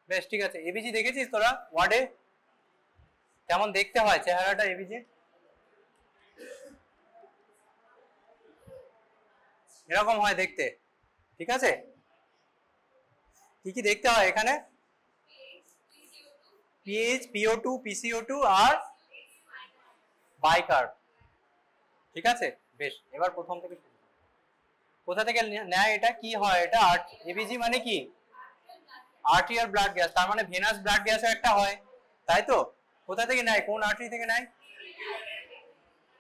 বেশ ঠিক আছে। এবিজি দেখেছিস তোরা ওয়ার্ডে কেমন দেখতে হয় চেহারাটা এবিজি? এরকম হয় দেখতে, ঠিক আছে। কি কি দেখতে হয় এখানে? পিএইচ, PO2, PCO2 আর বাইকার্ব, ঠিক আছে। বেশ, এবার প্রথম থেকে শুরু। কোথা থেকে নেয় এটা? কি হয় এটা? এবিজি মানে কি? আর্টেরিয়াল ব্লাড গ্যাস, তার মানে ভেনাস ব্লাড গ্যাসও একটা হয়, তাই তো? কোথা থেকে নেয়? কোন আর্টারি থেকে নেয়?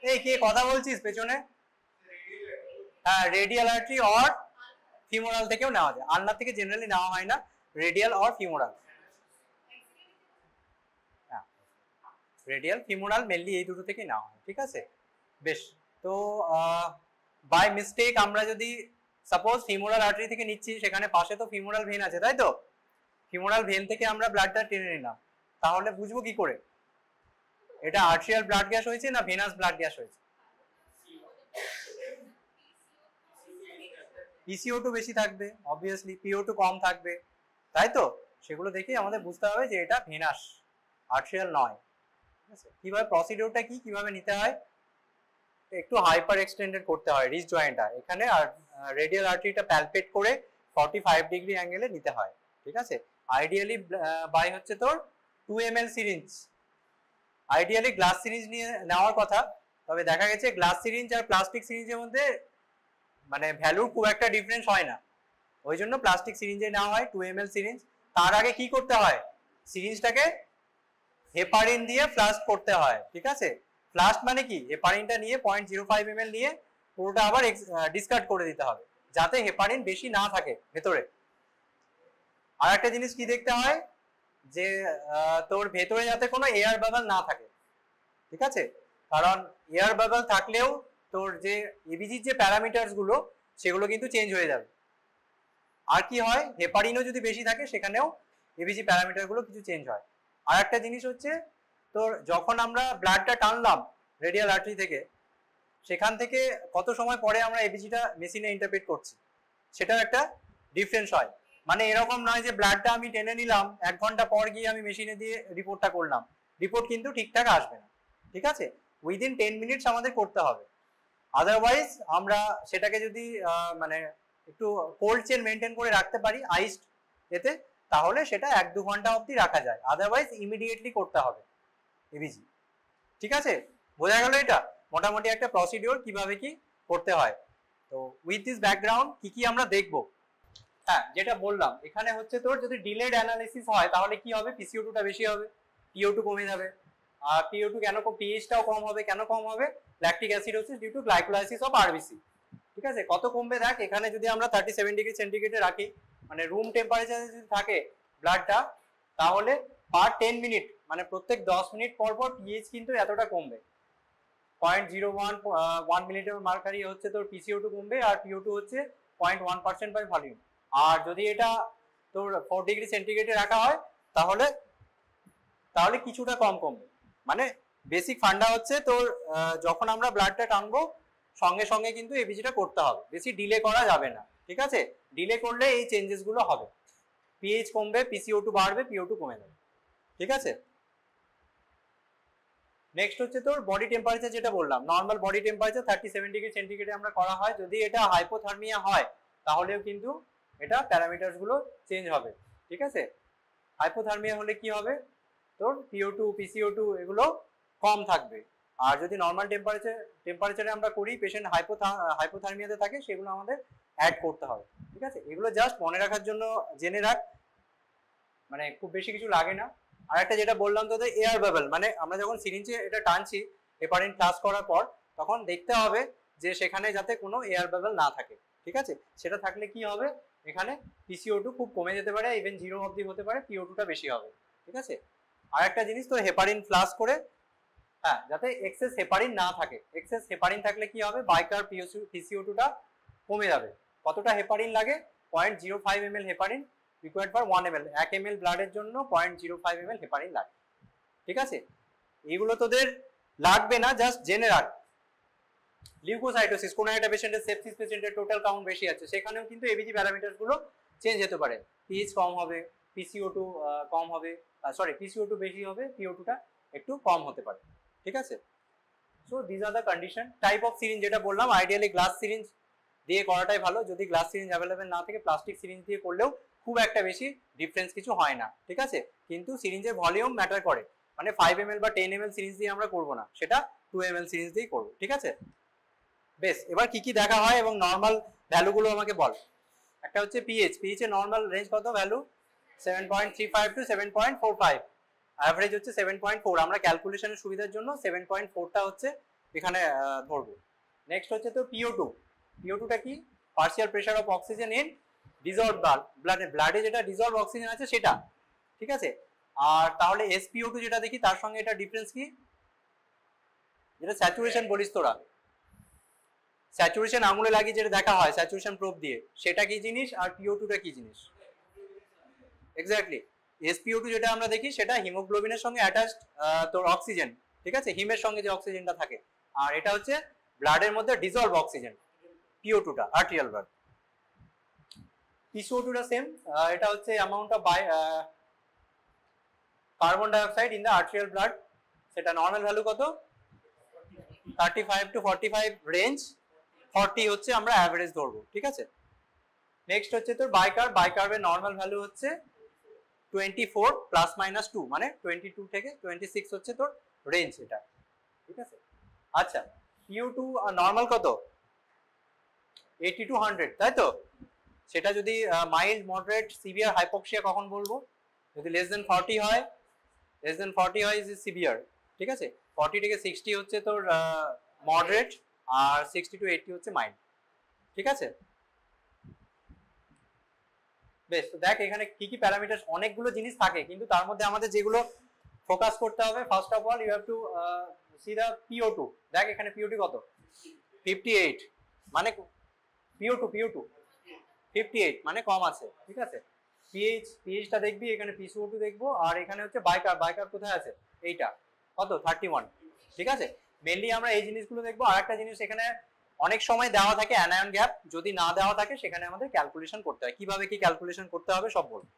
এই কে কথা বলছিস পেছনে? হ্যাঁ, রেডিয়াল আর্টারি অর ফিমোরাল থেকেও নেওয়া যায়। আলনার থেকে জেনারেলি নেওয়া হয় না, রেডিয়াল অর ফিমোরাল। হ্যাঁ, রেডিয়াল ফিমোরাল মেনলি এই দুটো থেকে নেওয়া হয়, ঠিক আছে। বেশ, তো বাই মিস্টেক আমরা যদি সাপোজ ফিমোরাল আর্টারি থেকে নিচ্ছি, সেখানে পাশে তো ফিমোরাল ভেন আছে, তাই তো? ফিমোরাল ভেন থেকে আমরা ব্লাডটা টেনে নিলাম, তাহলে বুঝবো কি করে এটা আর্টেরিয়াল ব্লাড গ্যাস হয়েছে না ভেনাস ব্লাড গ্যাস হয়েছে? PCO2 বেশি থাকবে অবভিয়াসলি, PO2 কম থাকবে, তাই তো? সেগুলো দেখে আমাদের বুঝতে হবে যে এটা ভেনাস, আর্টেরিয়াল নয়, ঠিক আছে। কিভাবে প্রসিডিউরটা কি, কিভাবে নিতে হয়? একটু হাইপার এক্সটেন্ডেড করতে হয় রিচ জয়েন্টটা এখানে, আর রেডিয়াল আর্টারিটা প্যালপেট করে 45 ডিগ্রি অ্যাঙ্গেলে নিতে হয়, ঠিক আছে। আইডিয়ালি বাই হচ্ছে তোর 2 ml syringe, ideally glass syringe নিয়ে নেওয়ার কথা, তবে দেখা গেছে গ্লাস সিরিঞ্জ আর প্লাস্টিক সিরিঞ্জের মধ্যে মানে ভ্যালুর খুব একটা ডিফারেন্স হয় না, ওই জন্য প্লাস্টিক সিরিঞ্জে নেওয়া হয় 2 ml সিরিঞ্জ। তার আগে কি করতে হয়? সিরিঞ্জটাকে হেপারিন দিয়ে ফ্লাস্ট করতে হয়, ঠিক আছে। ফ্লাস্ট মানে কি? হেপারিনটা নিয়ে 0.05 ml নিয়ে পুরোটা আবার ডিসকার্ড করে দিতে হবে, যাতে হেপারিন বেশি না থাকে ভেতরে। আর একটা জিনিস কি দেখতে হয়, যে তোর ভেতরে যাতে কোনো এয়ার বাবল না থাকে, ঠিক আছে। কারণ এয়ার বাবল থাকলেও তোর যে এবিজির যে প্যারামিটারস গুলো সেগুলো কিন্তু চেঞ্জ হয়ে যাবে। আর কি হয়, হেপারিনও যদি বেশি থাকে সেখানেও এবিজি প্যারামিটার গুলো কিছু চেঞ্জ হয়। আর একটা জিনিস হচ্ছে তোর যখন আমরা ব্লাডটা টানলাম রেডিয়াল আর্টারি থেকে, সেখান থেকে কত সময় পরে আমরা এবিজিটা মেশিনে ইন্টারপ্রেট করছি সেটার একটা ডিফারেন্স হয়। মানে এরকম নয় যে ব্লাডটা আমি টেনে নিলাম 1 ঘন্টা পর গিয়ে আমি মেশিনে দিয়ে রিপোর্টটা করলাম, রিপোর্ট কিন্তু ঠিকঠাক আসবে না, ঠিক আছে। উইদিন 10 মিনিটস আমাদের করতে হবে। আদারওয়াইজ আমরা সেটাকে যদি মানে একটু কোল্ড চেন মেনটেন করে রাখতে পারি আইসড এতে, তাহলে সেটা 1-2 ঘন্টা অবধি রাখা যায়। আদারওয়াইজ ইমিডিয়েটলি করতে হবে এবিজি, ঠিক আছে। বোঝা গেল এটা মোটামুটি একটা প্রসিডিওর কিভাবে কি করতে হয়। তো উইথ দিস ব্যাকগ্রাউন্ড কি কি আমরা দেখবো? হ্যাঁ, যেটা বললাম এখানে হচ্ছে তোর যদি ডিলেড অ্যানালিসিস হয় তাহলে কি হবে? PCO2টা বেশি হবে, PO2 কমে যাবে। আর PO2 কেন পিএইচটাও কম হবে? কেন কম হবে? Lactic acidosis due to glycolysis of RBC, ঠিক আছে। কত কমবে দেখ, এখানে যদি আমরা 37 ডিগ্রি সেন্টিগ্রেডে রাখি, মানে রুম টেম্পারেচারে যদি থাকে ব্লাডটা, তাহলে পার 10 মিনিট মানে প্রত্যেক 10 মিনিট পর পর পিএইচ কিন্তু এতটা কমবে। 0.01 মিলিলিটার মার্কারি হচ্ছে তোর PCO2 কমবে, আর PO2 হচ্ছে 0.1% বাই ভলিউম। আর যদি এটা তোর 4 ডিগ্রি সেন্টিগ্রেডে রাখা হয় তাহলে কিছুটা কম কমবে। মানে বেসিক ফান্ডা হচ্ছে তোর যখন আমরা ব্লাডটা টানবো সঙ্গে সঙ্গে কিন্তু এবিজিটা করতে হবে, বেশি ডিলে করা যাবে না, ঠিক আছে। ডিলে করলে এই চেঞ্জেস গুলো হবে, পিএইচ কমবে, PCO2 বাড়বে, PO2 কমে যাবে, ঠিক আছে। নেক্সট হচ্ছে তোর বডি টেম্পারেচার, যেটা বললাম নর্মাল বডি টেম্পারেচার 37 ডিগ্রি সেন্টিগ্রেডে আমরা করা হয়। যদি এটা হাইপোথার্মিয়া হয় তাহলেও কিন্তু এটা প্যারামিটারস গুলো চেঞ্জ হবে, ঠিক আছে। হাইপোথার্মিয়া হলে কি হবে, তোর PO2 PCO2 এগুলো কম থাকবে। আর যদি নর্মাল টেম্পারেচারে আমরা করি, পেশেন্ট হাইপোথার্মিয়াতে থাকে, সেগুলো আমাদের অ্যাড করতে হবে, ঠিক আছে। এগুলো জাস্ট মনে রাখার জন্য জেনে রাখ, মানে খুব বেশি কিছু লাগে না। আর একটা যেটা বললাম তোদের এয়ার বাবল, মানে আমরা যখন সিরিঞ্জে এটা টানছি হেপারিন প্লাস করার পর, তখন দেখতে হবে যে সেখানে যাতে কোনো এয়ার বাবল না থাকে, ঠিক আছে। সেটা থাকলে কি হবে, এখানে PCO2 খুব কমে যেতে পারে, ইভেন 0 অবধি হতে পারে, PO2টা বেশি হবে, ঠিক আছে। আর একটা জিনিস তো হেপারিন প্লাস করে, হ্যাঁ, যাতে এক্সেস হেপারিন না থাকে। এক্সেস হেপারিন থাকলে কি হবে, বাইকার PCO2টা কমে যাবে। কতটা হেপারিন লাগে? 0.05 ml heparin required for 1 ml, 1 ml ব্লাডের জন্য 0.05 ml হেপারিন লাগে, ঠিক আছে। এইগুলো তোদের লাগবে না, জাস্ট জেনে রাখ। লিউকোসাইটোসিস, কোন একটা পেশেন্টের সেপসিস পেশেন্টের টোটাল কাউন্ট বেশি আছে, সেখানেও কিন্তু এবিজি প্যারামিটারস গুলো চেঞ্জ হতে পারে, পিএইচ কম হবে, PCO2 কম হবে, সরি PCO2 বেশি হবে, PO2 টা একটু কম হতে পারে, ঠিক আছে। So this are the condition. Type of syringe যেটা বললাম, আইডিয়ালি গ্লাস সিরিঞ্জ দিয়ে করাটাই ভালো, যদি গ্লাস সিরিঞ্জ অ্যাভেলেবেল না থাকে প্লাস্টিক সিরিঞ্জ দিয়ে করলেও খুব একটা বেশি ডিফারেন্স কিছু হয় না, ঠিক আছে। কিন্তু সিরিঞ্জের ভলিউম ম্যাটার করে, মানে 5 ml বা 10 ml সিরিঞ্জ দিয়ে আমরা করবো না, সেটা 2 ml সিরিঞ্জ দিয়েই করবো, ঠিক আছে। বেশ, এবার কি কি দেখা হয় এবং নর্মাল ভ্যালুগুলো আমাকে বল। একটা হচ্ছে পিএইচ, পিএইচ এর নর্মাল রেঞ্জ কত ভ্যালু? 7.35 টু 7.45, অ্যাভারেজ হচ্ছে 7.4। আমরা ক্যালকুলেশনের সুবিধার জন্য 7.4টা হচ্ছে এখানে ধরবো। নেক্সট হচ্ছে তো PO2, PO2টা কি? Partial pressure of oxygen in dissolve ব্লাডে, ব্লাডে যেটা ডিজলভ অক্সিজেন আছে সেটা, ঠিক আছে। আর তাহলে SpO2 যেটা দেখি তার সঙ্গে এটা ডিফারেন্স কি? যেটা স্যাচুরেশন বলিস তোরা, স্যাচুরেশন আঙুলে লাগিয়ে যেটা দেখা হয় স্যাচুরেশন প্রোব দিয়ে, সেটা কি জিনিস আর PO2টা কি জিনিস? এক্স্যাক্টলি, SpO2 যেটা আমরা দেখি সেটা হিমোগ্লোবিনের সঙ্গে অ্যাটাচড তোর অক্সিজেন, ঠিক আছে, হিমের সঙ্গে যে অক্সিজেনটা থাকে, আর এটা হচ্ছে ব্লাডের মধ্যে ডিজলভ অক্সিজেন, PO2টা আর্টেরিয়াল ব্লাড। PCO2টা সেম, এটা হচ্ছে amount of carbon dioxide in the arterial blood, সেটা নর্মাল ভ্যালু কত? 35 টু 45 রেঞ্জ, 40 হচ্ছে আমরা অ্যাভারেজ ধরবো, ঠিক আছে। নেক্সট হচ্ছে তোর বাইকার্ব, বাইকার্বের নর্মাল ভ্যালু হচ্ছে 24 প্লাস মাইনাস 2, মানে 22 থেকে 26 হচ্ছে তোর রেঞ্জ এটা, ঠিক আছে। আচ্ছা, PO2 নর্মাল কত? 80 টু 100, তাই তো। সেটা যদি মাইল্ড, মডারেট, সিভিয়ার হাইপক্সিয়া কখন বলবো? যদি লেস দেন 40 হয়, লেস দেন 40 হয় ইজ সিভিয়ার, ঠিক আছে। 40 থেকে 60 হচ্ছে তোর মডারেট, আর 60 টু 80 হচ্ছে মাইল্ড, ঠিক আছে। বেশ, তো দেখ এখানে কি কি প্যারামিটার, অনেকগুলো জিনিস থাকে, কিন্তু তার মধ্যে আমাদের যেগুলো ফোকাস করতে হবে, first of all you have to see the PO2। দেখ এখানে PO2 কত? 58, মানে PO2 58 মানে কম আছে, ঠিক আছে। পিএইচটা দেখবি, এখানে PCO2 দেখবো, আর এখানে হচ্ছে বাইকার, বাইকার কোথায় আছে? এইটা কত? 31, ঠিক আছে। মেনলি আমরা এই জিনিসগুলো দেখবো। আর একটা জিনিস এখানে অনেক সময় দেওয়া থাকে অ্যানায়ন গ্যাপ, যদি না দেওয়া থাকে সেখানে আমাদের ক্যালকুলেশন করতে হয়, কিভাবে কি ক্যালকুলেশন করতে হবে সব বলবো,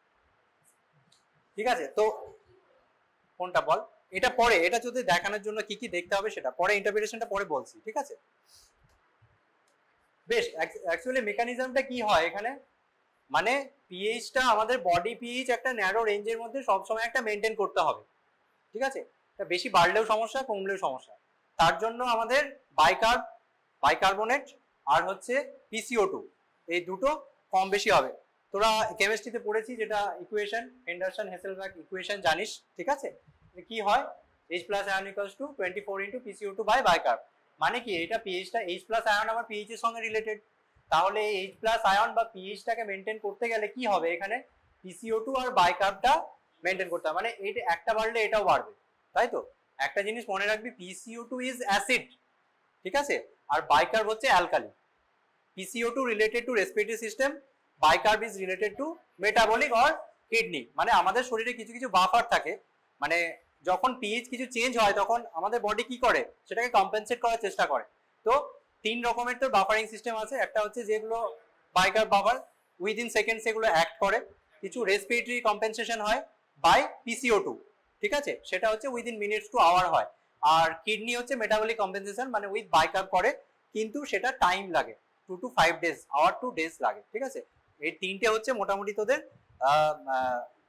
ঠিক আছে। তো কোনটা বল? এটা পরে, এটা যদি দেখানোর জন্য কি কি দেখতে হবে সেটা পরে, ইন্টারপ্রিটেশনটা পরে বলছি, ঠিক আছে। বেশ, অ্যাকচুয়ালি মেকানিজমটা কি হয় এখানে, মানে পিএইচটা আমাদের বডি পিএইচ একটা ন্যারো রেঞ্জের মধ্যে সবসময় একটা মেনটেন করতে হবে, ঠিক আছে। বেশি বাড়লেও সমস্যা, কমলেও সমস্যা, তার জন্য আমাদের বাইকার্ব, বাইকার্বনেট আর হচ্ছে PCO2 এই দুটো কম বেশি হবে। তোরা কেমিস্ট্রিতে পড়েছি যেটা ইকুয়েশন, হেন্ডারসন হেসেলবার্গ ইকুয়েশন জানিস, ঠিক আছে। কি হয়? H plus ion equals to 24 into PCO2 by bicarb, মানে কি এটা পিএইচটা, H প্লাস আয়ন আমার পিএইচ এর সঙ্গে রিলেটেড, তাহলে এই H প্লাস আয়ন বা পিএইচটাকে মেনটেন করতে গেলে কি হবে, এখানে PCO2 আর বাইকার্বটা মেনটেন করতে হবে, মানে এইটা একটা বাড়লে এটাও বাড়বে, তাই তো। একটা জিনিস মনে রাখবি, PCO2 ইজ অ্যাসিড, ঠিক আছে, আর বাইকার্ব হচ্ছে alkali. PCO2 related to respiratory system, bicarb is related to metabolic or kidney, মানে আমাদের শরীরে কিছু কিছু বাফার থাকে, মানে যখন পিএইচ কিছু চেঞ্জ হয় তখন আমাদের বডি কি করে, সেটাকে কম্পেনসেট করার চেষ্টা করে। তো 3 রকমের তো বাফারিং সিস্টেম আছে, একটা হচ্ছে যেগুলো বাইকার্ব বাফার, উইদিন সেকেন্ড সেগুলো অ্যাক্ট করে, কিছু রেসপিরেটরি কম্পেনসেশন হয় বাই PCO2, ঠিক আছে, সেটা হচ্ছে উইদিন মিনিটস টু আওয়ার হয়। আর কিডনি হচ্ছে মেটাবলিক কম্পেনসেশন, মানে উইথ বাইকার্ব করে, কিন্তু সেটা টাইম লাগে, 2 to 5 days, hour to days লাগে, ঠিক আছে। এই তিনটে হচ্ছে মোটামুটি তোদের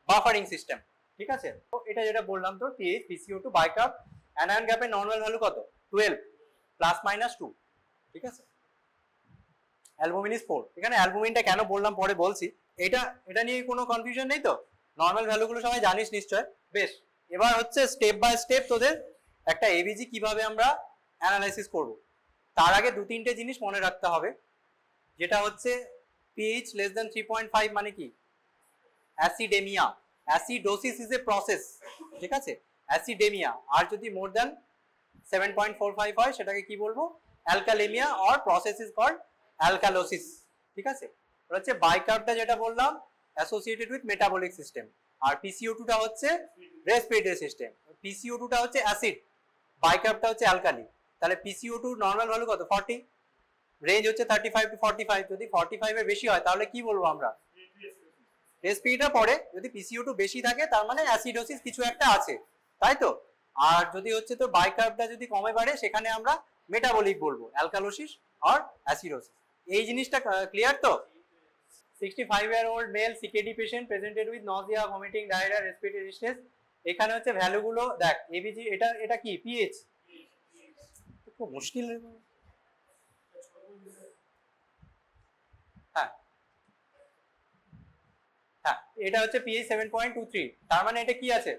বাফারিং সিস্টেম, ঠিক আছে। তো এটা যেটা বললাম তোর পিএইচ, PCO2, বাইকার্ব, অ্যানায়ন গ্যাপের নর্মাল ভ্যালু কত? 12 প্লাস মাইনাস 2, ঠিক আছে। Albumin is 4। এখানে অ্যালবুমিনটা কেন বললাম পরে বলছি, এটা নিয়ে কোনো কনফিউশন নেই তো, নর্মাল ভ্যালুগুলো সবাই জানিস নিশ্চয়। বেশ, এবার হচ্ছে স্টেপ বাই স্টেপ তোদের একটা এবিজি কিভাবে আমরা অ্যানালাইসিস করব। তার আগে 2-3টে জিনিস মনে রাখতে হবে, যেটা হচ্ছে পিএইচ লেস দেন 3.5 মানে কি? অ্যাসিডেমিয়া, অ্যাসিডোসিস ইজ এ প্রসেস, ঠিক আছে, অ্যাসিডেমিয়া। আর যদি মোর দেন 7.45 হয় সেটাকে কি বলবো? Alkalaemia, or process is called alkalosis, ঠিক আছে। হচ্ছে বাইকার্বটা যেটা বললাম অ্যাসোসিয়েটেড উইথ মেটাবলিক সিস্টেম, আর PCO2টা হচ্ছে রেসপিরেটরি সিস্টেম। PCO2টা হচ্ছে অ্যাসিড, বাইকার্বটা হচ্ছে অ্যালকালি। তাহলে PCO2 নর্মাল ভ্যালু কত? 40, রেঞ্জ হচ্ছে 35 টু 45। যদি 45 এর বেশি হয় তাহলে কি বলবো আমরা? রেসপিরেটরিটা পরে, যদি PCO2 বেশি থাকে তার মানে অ্যাসিডোসিস কিছু একটা আছে, তাই তো? আর যদি হচ্ছে তো বাইকার্বটা যদি কমে বাড়ে সেখানে আমরা মেটাবলিক বলবো, অ্যালকালোসিস আর অ্যাসিডোসিস। এই জিনিসটা ক্লিয়ার তো? 65-year-old male CKD patient presented with nausea, vomiting, diarrhea, respiratory distress। এখানে হচ্ছে ভ্যালুগুলো দেখ, এবিজি এটা কি পিএইচ, খুব মুশকিল। হ্যাঁ হ্যাঁ, এটা হচ্ছে পিএইচ 7.23, তার মানে এটা কি আছে?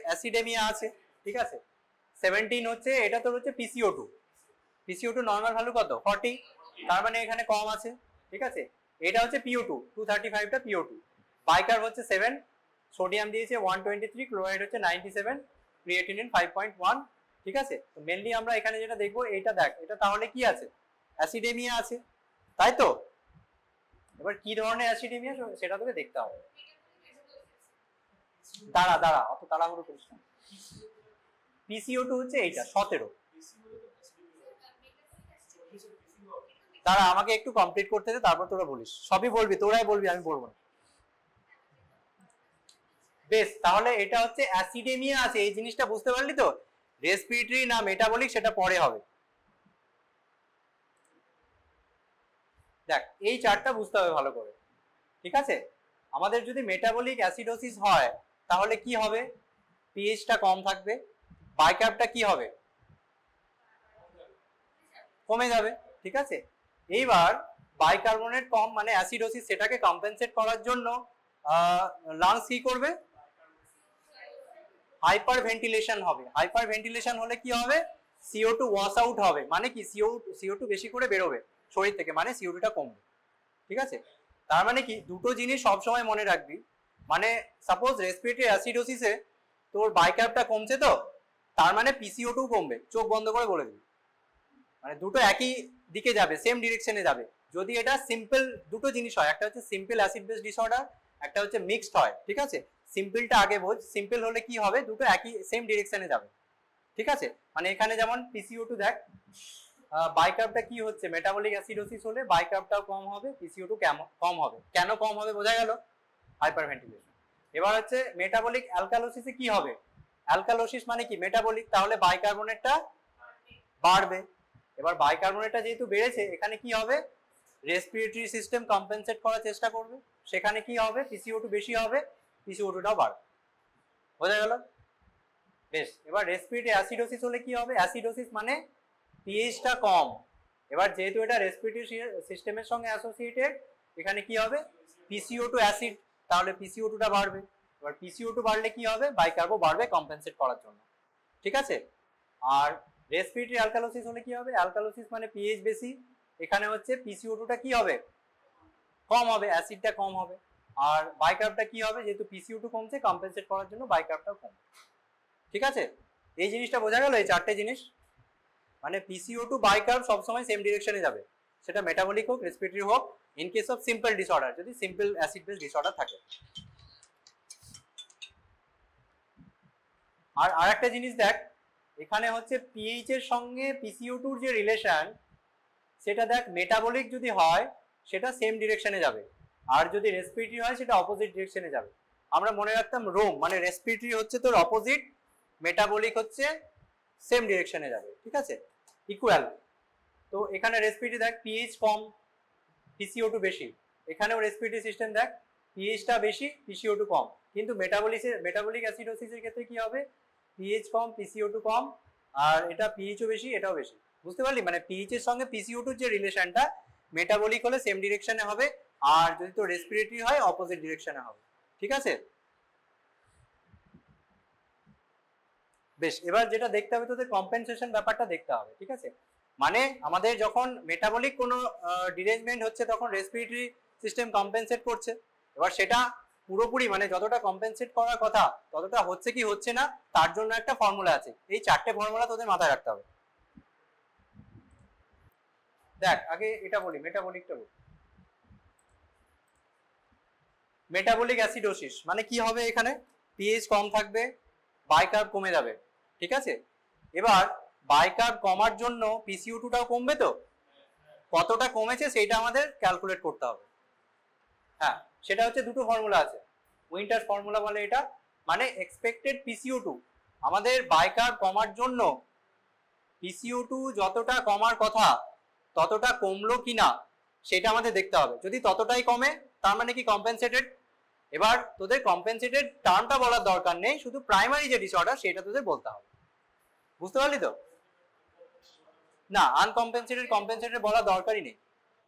অ্যাসিডেমিয়া আছে, ঠিক আছে। 17 হচ্ছে, এটা তো হচ্ছে PCO2 নরমাল ভ্যালু কত? 40, তার মানে এখানে কম আছে, ঠিক আছে। এটা হচ্ছে PO2 235টা PO2, বাইকার্ব হচ্ছে 7, সোডিয়াম দিয়েছে 123, ক্লোরাইড হচ্ছে 97, ক্রিয়েটিনিন 5.1, ঠিক আছে। তো মেইনলি আমরা এখানে যেটা দেখবো এটা দেখ, এটা তাহলে কি আছে? অ্যাসিডেমিয়া আছে, তাই তো? এবার কি ধরনের অ্যাসিডেমিয়া সেটা তোকে দেখতে হবে। দাঁড়া অত তাড়াহুড়ো করিস না। PCO2 হচ্ছে এইটা 17। দাঁড়া, আমাকে একটু কমপ্লিট করতে দে, তারপর তোরা বলিস। সবই বলবি, তোরাই বলবি, আমি বলবো না। বেশ, তাহলে এটা হচ্ছে অ্যাসিডেমিয়া আছে, এই জিনিসটা বুঝতে পারলি তো? রেসপিরেটরি না মেটাবলিক সেটা পরে হবে। দেখ, এই চার্টটা বুঝতে হবে ভালো করে, ঠিক আছে। আমাদের যদি মেটাবলিক অ্যাসিডোসিস হয় তাহলে কি হবে? পিএইচটা কম থাকবে, বাইকার্বটা কি হবে? কমে যাবে, ঠিক আছে। এইবার বাইকার্বনেট কম মানে অ্যাসিডোসিস, সেটাকে কম্পেনসেট করার জন্য লাংস কি করবে? হাইপার ভেন্টিলেশন হবে। হাইপার ভেন্টিলেশন হলে কি হবে? CO2 ওয়াশ আউট হবে, মানে কি CO2 বেশি করে বেরোবে শরীর থেকে, মানে CO2টা কমবে, ঠিক আছে। তার মানে কি, দুটো জিনিস সবসময় মনে রাখবি। মানে সাপোজ রেসপিরেটরি অ্যাসিডোসিসে তোর বাইকার্বটা কমছে, তো তার মানে PCO2 কমবে, চোখ বন্ধ করে বলে দিবি। মানে দুটো একই দিকে যাবে, সেম ডিরেকশনে যাবে। যদি এটা সিম্পল দুটো জিনিস হয়, একটা হচ্ছে সিম্পল অ্যাসিড বেস ডিসঅর্ডার, একটা হচ্ছে মিক্সড হয়, ঠিক আছে। সিম্পলটা আগে বোঝ, সিম্পল হলে কি হবে? দুটো একই সেম ডিরেকশনে যাবে, ঠিক আছে। মানে এখানে যেমন PCO2 দেখ, বাইকার্বটা কি হচ্ছে? মেটাবলিক অ্যাসিডোসিস হলে বাইকার্বটাও কম হবে, PCO2 কম হবে। কেন কম হবে বোঝা গেল? হাইপারভেন্টিলেশন। এবার হচ্ছে মেটাবলিক অ্যালকালোসিসে কি হবে? অ্যালকালোসিস মানে কি? মেটাবলিক, তাহলে বাইকার্বনেটটা বাড়বে। এবার বাইকার্বনেটটা যেহেতু বেড়েছে, এখানে কি হবে? রেসপিরেটরি সিস্টেম কম্পেনসেট করার চেষ্টা করবে, সেখানে কি হবে? PCO2 বেশি হবে, PCO2টাও বাড়বে। বোঝা গেল? বেশ, এবার রেসপিরেটরি অ্যাসিডোসিস হলে কি হবে? অ্যাসিডোসিস মানে পিএইচটা কম। এবার যেহেতু এটা রেসপিরেটরি সিস্টেমের সঙ্গে অ্যাসোসিয়েটেড, এখানে কি হবে? PCO2 অ্যাসিড, তাহলে PCO2টা বাড়বে। এবার PCO2 বাড়লে কি হবে? বাইকার্বও বাড়বে কম্পেনসেট করার জন্য, ঠিক আছে। আর রেসপিরেটরি অ্যালকালোসিস হলে কি হবে? অ্যালকালোসিস মানে পিএইচ বেশি, এখানে হচ্ছে PCO2টা কি হবে? কম হবে, অ্যাসিডটা কম হবে। আর বাইকার্বটা কি হবে? যেহেতু PCO2 কমছে, কম্পেনসেট করার জন্য বাইকার্বটাও কমবে, ঠিক আছে। এই জিনিসটা বোঝা গেল, এই চারটে জিনিস। মানে PCO2 বাইকার্ব সবসময় সেম ডিরেকশনে যাবে, সেটা মেটাবলিক হোক, রেসপিরেটরি হোক, in case of simple disorder, যদি সিম্পল অ্যাসিড বেস ডিসঅর্ডার থাকে। আর আরেকটা জিনিস দেখ, এখানে হচ্ছে পিএইচ এর সঙ্গে PCO2 যে রিলেশন, সেটা দেখ, মেটাবলিক যদি হয় সেটা সেম ডিরেকশনে যাবে, আর যদি রেসপিরেটরি হয় সেটা অপোজিট ডিরেকশনে যাবে। আমরা মনে রাখতাম রোম, মানে রেসপিরেটরি হচ্ছে তোর অপোজিট, মেটাবলিক হচ্ছে সেম ডিরেকশনে যাবে, ঠিক আছে, ইকুয়াল। তো এখানে রেসপিরেটরি দেখ, পিএইচ কম, PCO2 বেশি। এখানেও রেসপিরেটরি সিস্টেম দেখ, পিএইচটা বেশি, PCO2 কম। কিন্তু মেটাবলিক অ্যাসিডোসিসের ক্ষেত্রে কি হবে? পিএইচ কম, PCO2 কম, আর এটা পিএইচও বেশি, এটাও বেশি। বুঝতে পারলি? মানে পিএইচ এর সঙ্গে PCO2 যে রিলেশনটা, মেটাবলিক হলে সেম ডিরেকশনে হবে, আর যদি তো রেসপিরেটরি হয় অপোজিট ডিরেকশনে হবে, ঠিক আছে। বেশ, এবার যেটা দেখতে হবে তোদের, কম্পেনসেশন ব্যাপারটা দেখতে হবে, ঠিক আছে। মানে আমাদের যখন মেটাবলিক কোনো ডিরেঞ্জমেন্ট হচ্ছে, তখন রেসপিরেটরি সিস্টেম কম্পেনসেট করছে। এবার সেটা পুরোপুরি মানে যতটা কম্পেনসেট করার কথা ততটা হচ্ছে কি হচ্ছে না, তার জন্য একটা ফর্মুলা আছে। এই চারটে ফর্মুলা তোদের মাথায় রাখতে হবে। দেখ, আগে এটা বলি, মেটাবলিকটা বলি। মেটাবলিক অ্যাসিডোসিস মানে কি হবে? এখানে পিএইচ কম থাকবে, বাইকার্ব কমে যাবে, ঠিক আছে। এবার বাইকার্ব কমার জন্য PCO2টাও কমবে, তো কতটা কমেছে সেটা আমাদের ক্যালকুলেট করতে হবে। হ্যাঁ, সেটা হচ্ছে দুটো ফর্মুলা আছে, উইন্টার ফর্মুলা বলে এটা, মানে এক্সপেক্টেড PCO2 আমাদের বাইকার কমার জন্য PCO2 যতটা কমার কথা ততটা কমলো কিনা সেটা আমাদের দেখতে হবে। যদি ততটাই কমে তার মানে কি কম্পেনসেটেড। এবার তোদের কম্পেনসেটেড টার্মটা বলার দরকার নেই, শুধু প্রাইমারি যে ডিসঅর্ডার সেটা তোদের বলতে হবে। বুঝতে পারলি তো? না, আনকম্পেনসেটেড কম্পেনসেটেড বলার দরকারই নেই,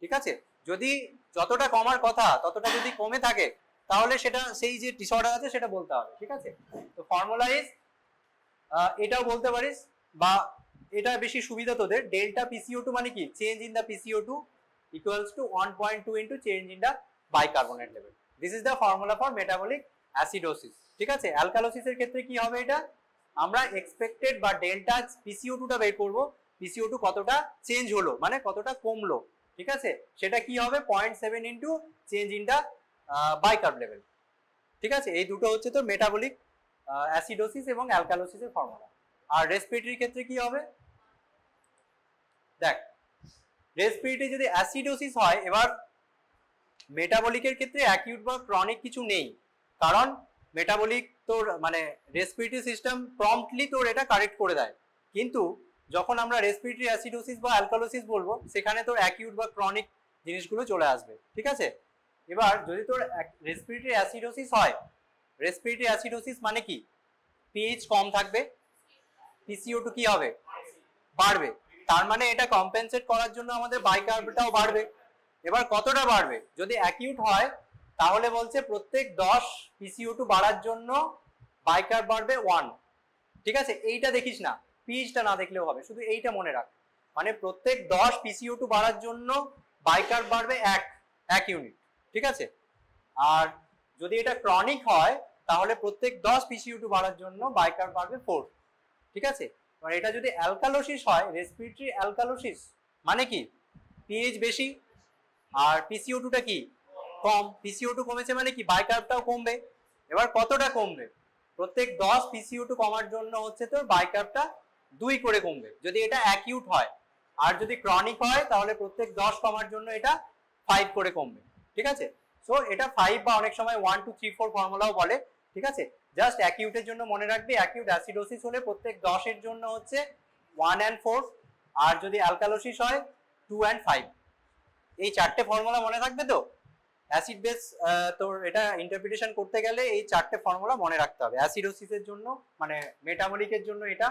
ঠিক আছে? যদি যতটা কমার কথা ততটা যদি কমে থাকে তাহলে সেটা সেই যে ডিসঅর্ডার আছে সেটা বলতে হবে, ঠিক আছে? তো ফর্মুলা ইজ, এটাও বলতে পারিস বা এটা বেশি সুবিধা তোদের, ডেল্টা PCO2 মানে কি, change in the PCO2 equals to 1.2 into change in the bicarbonate level. This is the formula for metabolic acidosis, ঠিক আছে? অ্যালকালোসিস এর ক্ষেত্রে কি হবে, এটা আমরা এক্সপেক্টেড বা ডেল্টা PCO2 টা বের করব, PCO2 কতটা চেঞ্জ হলো মানে কতটা কমলো, ঠিক আছে? সেটা কি হবে 0.7 into change in the bicarb level, ঠিক আছে? এই দুটো হচ্ছে তো মেটাবলিক অ্যাসিডোসিস এবং অ্যালকালোসিসের ফর্মুলা। আর রেসপিরেটরির ক্ষেত্রে কি হবে, দেখ রেসপিরেটরি যদি অ্যাসিডোসিস হয়, এবার মেটাবলিকের ক্ষেত্রে অ্যাকিউট বা ক্রনিক কিছু নেই, কারণ মেটাবলিক তোর মানে রেসপিরেটরি সিস্টেম প্রম্পটলি তোর এটা কারেক্ট করে দেয়। কিন্তু যখন আমরা রেসপিরেটরি অ্যাসিডোসিস বা অ্যালকালোসিস বলবো সেখানে তোর অ্যাকিউট বা ক্রনিক জিনিসগুলো চলে আসবে, ঠিক আছে? এবার যদি তোর রেসপিরেটরি অ্যাসিডোসিস হয়, রেসপিরেটরি অ্যাসিডোসিস মানে কি, পিএইচ কম থাকবে, PCO2 কি হবে, বাড়বে, তার মানে এটা কম্পেনসেট করার জন্য আমাদের বাইকার্বটাও বাড়বে। এবার কতটা বাড়বে, যদি অ্যাকিউট হয় তাহলে বলছে প্রত্যেক 10 PCO2 বাড়ার জন্য বাইকার্ব বাড়বে 1, ঠিক আছে? এইটা দেখিস না, পিএইচটা না দেখলেও হবে, শুধু এইটা মনে রাখ, মানে প্রত্যেক 10 PCO2 বাড়ার জন্য বাইকার্ব বাড়বে 1 ইউনিট, ঠিক আছে? আর যদি এটা ক্রনিক হয় তাহলে প্রত্যেক 10 PCO2 বাড়ার জন্য বাইকার্ব বাড়বে 4, ঠিক আছে? আর এটা যদি অ্যালকালোসিস হয়, রেসপিরেটরি অ্যালকালোসিস মানে কি, পিএইচ বেশি আর PCO2 টা কি কম, PCO2 কমেছে মানে কি বাইকার্বটাও কমবে। এবার কতটা কমবে, প্রত্যেক 10 PCO2 কমার জন্য হচ্ছে তোর বাইকার্বটা 2 করে কমবে যদি এটা অ্যাকিউট হয়, আর যদি ক্রনিক হয় তাহলে প্রত্যেক 10 কমার জন্য এটা 5 করে কমবে, ঠিক আছে? সো এটা 5 বা অনেক সময় 1 2 3 4 ফর্মুলাও বলে, ঠিক আছে? জাস্ট অ্যাকিউটের জন্য মনে রাখবি, অ্যাকিউট অ্যাসিডোসিস হলে প্রত্যেক 10 এর জন্য হচ্ছে 1 and 4, আর যদি অ্যালকালোসিস হয় 2 and 5। এই চারটে ফর্মুলা মনে থাকবে তো? অ্যাসিড বেস তোর এটা ইন্টারপ্রিটেশন করতে গেলে এই চারটে ফর্মুলা মনে রাখতে হবে। অ্যাসিডোসিসের জন্য মানে মেটাবলিকের জন্য এটা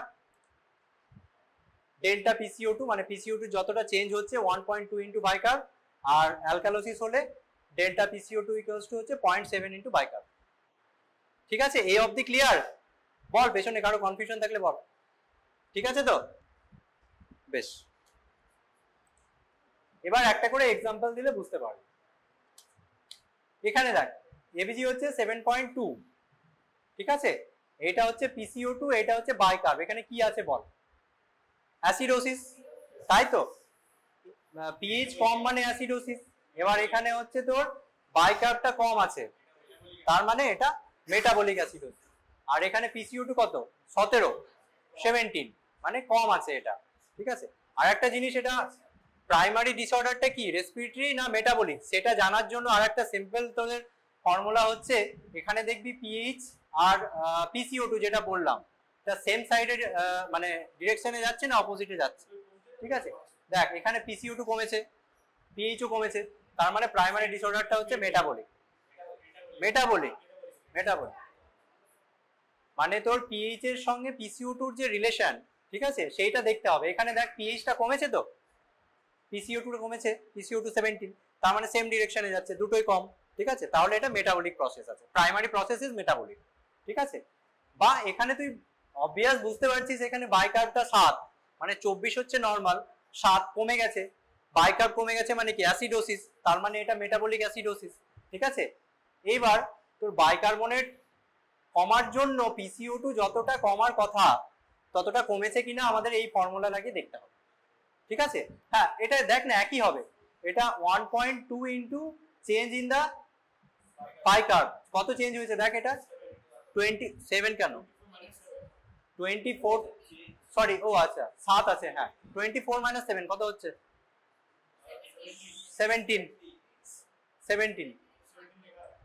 ডেল্টা PCO2 মানে PCO2 যতটা চেঞ্জ হচ্ছে 1.2 ইনটু বাইকার্ব, আর অ্যালকালোসিস হলে ডেল্টা PCO2 ইকুয়ালস টু হচ্ছে 0.7 ইনটু বাইকার্ব, ঠিক আছে? এই অবধি ক্লিয়ার? বল পেছনে কারো কনফিউশন থাকলে বল, ঠিক আছে তো? বেশ, এবার একটা করে এক্সাম্পল দিলে বুঝতে পারবে। এখানে দেখ এবিজি হচ্ছে 7.2, ঠিক আছে? এটা হচ্ছে PCO2, এটা হচ্ছে বাইকার্ব, এখানে কি আছে বল, অ্যাসিডোসিস, তাই তো? পিএইচ কম মানে অ্যাসিডোসিস। এবার এখানে হচ্ছে তোর বাইকার্বটা কম আছে, তার মানে এটা মেটাবলিক অ্যাসিডোসিস। আর এখানে PCO2 কত 17 মানে কম আছে এটা, ঠিক আছে? আর একটা জিনিস, এটা প্রাইমারি ডিসঅর্ডারটা কি, রেসপিরেটরি না মেটাবলিক, সেটা জানার জন্য আর একটা সিম্পল তোদের ফর্মুলা হচ্ছে, এখানে দেখবি পিএইচ আর PCO2 যেটা বললাম এটা সেম সাইডের মানে ডিরেকশনে যাচ্ছে না অপোজিটে যাচ্ছে, ঠিক আছে? দেখ এখানে PCO2 কমেছে, পিএইচও কমেছে, তার মানে প্রাইমারি ডিসঅর্ডারটা হচ্ছে মেটাবলিক। মেটাবলিক মেটাবলিক মানে তোর পিএইচ এর সঙ্গে PCO2 এর যে রিলেশন, ঠিক আছে, সেইটা দেখতে হবে। এখানে দেখ পিএইচটা কমেছে তো, PCO2 কমেছে, PCO2 17, তার মানে সেম ডিরেকশনে যাচ্ছে, দুটোই কম, ঠিক আছে? তাহলে এটা মেটাবলিক প্রসেস আছে, প্রাইমারি প্রসেস ইজ মেটাবলিক, ঠিক আছে? বা এখানে তুই অবভিয়াস বুঝতে পারছিস, এখানে বাইকার্বটা 7 মানে 24 হচ্ছে নরমাল, 7 কমে গেছে, বাইকার্ব কমে গেছে মানে কি অ্যাসিডোসিস, তার মানে এটা মেটাবলিক অ্যাসিডোসিস, ঠিক আছে? এইবার তোর বাইকার্বনেট কমার জন্য PCO2 যতটা কমার কথা ততটা কমেছে কিনা আমাদের এই ফর্মুলা লাগিয়ে দেখতে হবে, ঠিক আছে? হ্যাঁ, এটা দেখ না একই হবে, এটা 1.2 ইনটু চেঞ্জ ইন দা বাইকার্ব, কত চেঞ্জ হয়েছে দেখ, এটা 27 কেন 24, সরি ও আচ্ছা 7 আছে, হ্যাঁ 24 - 7 কত হচ্ছে 17,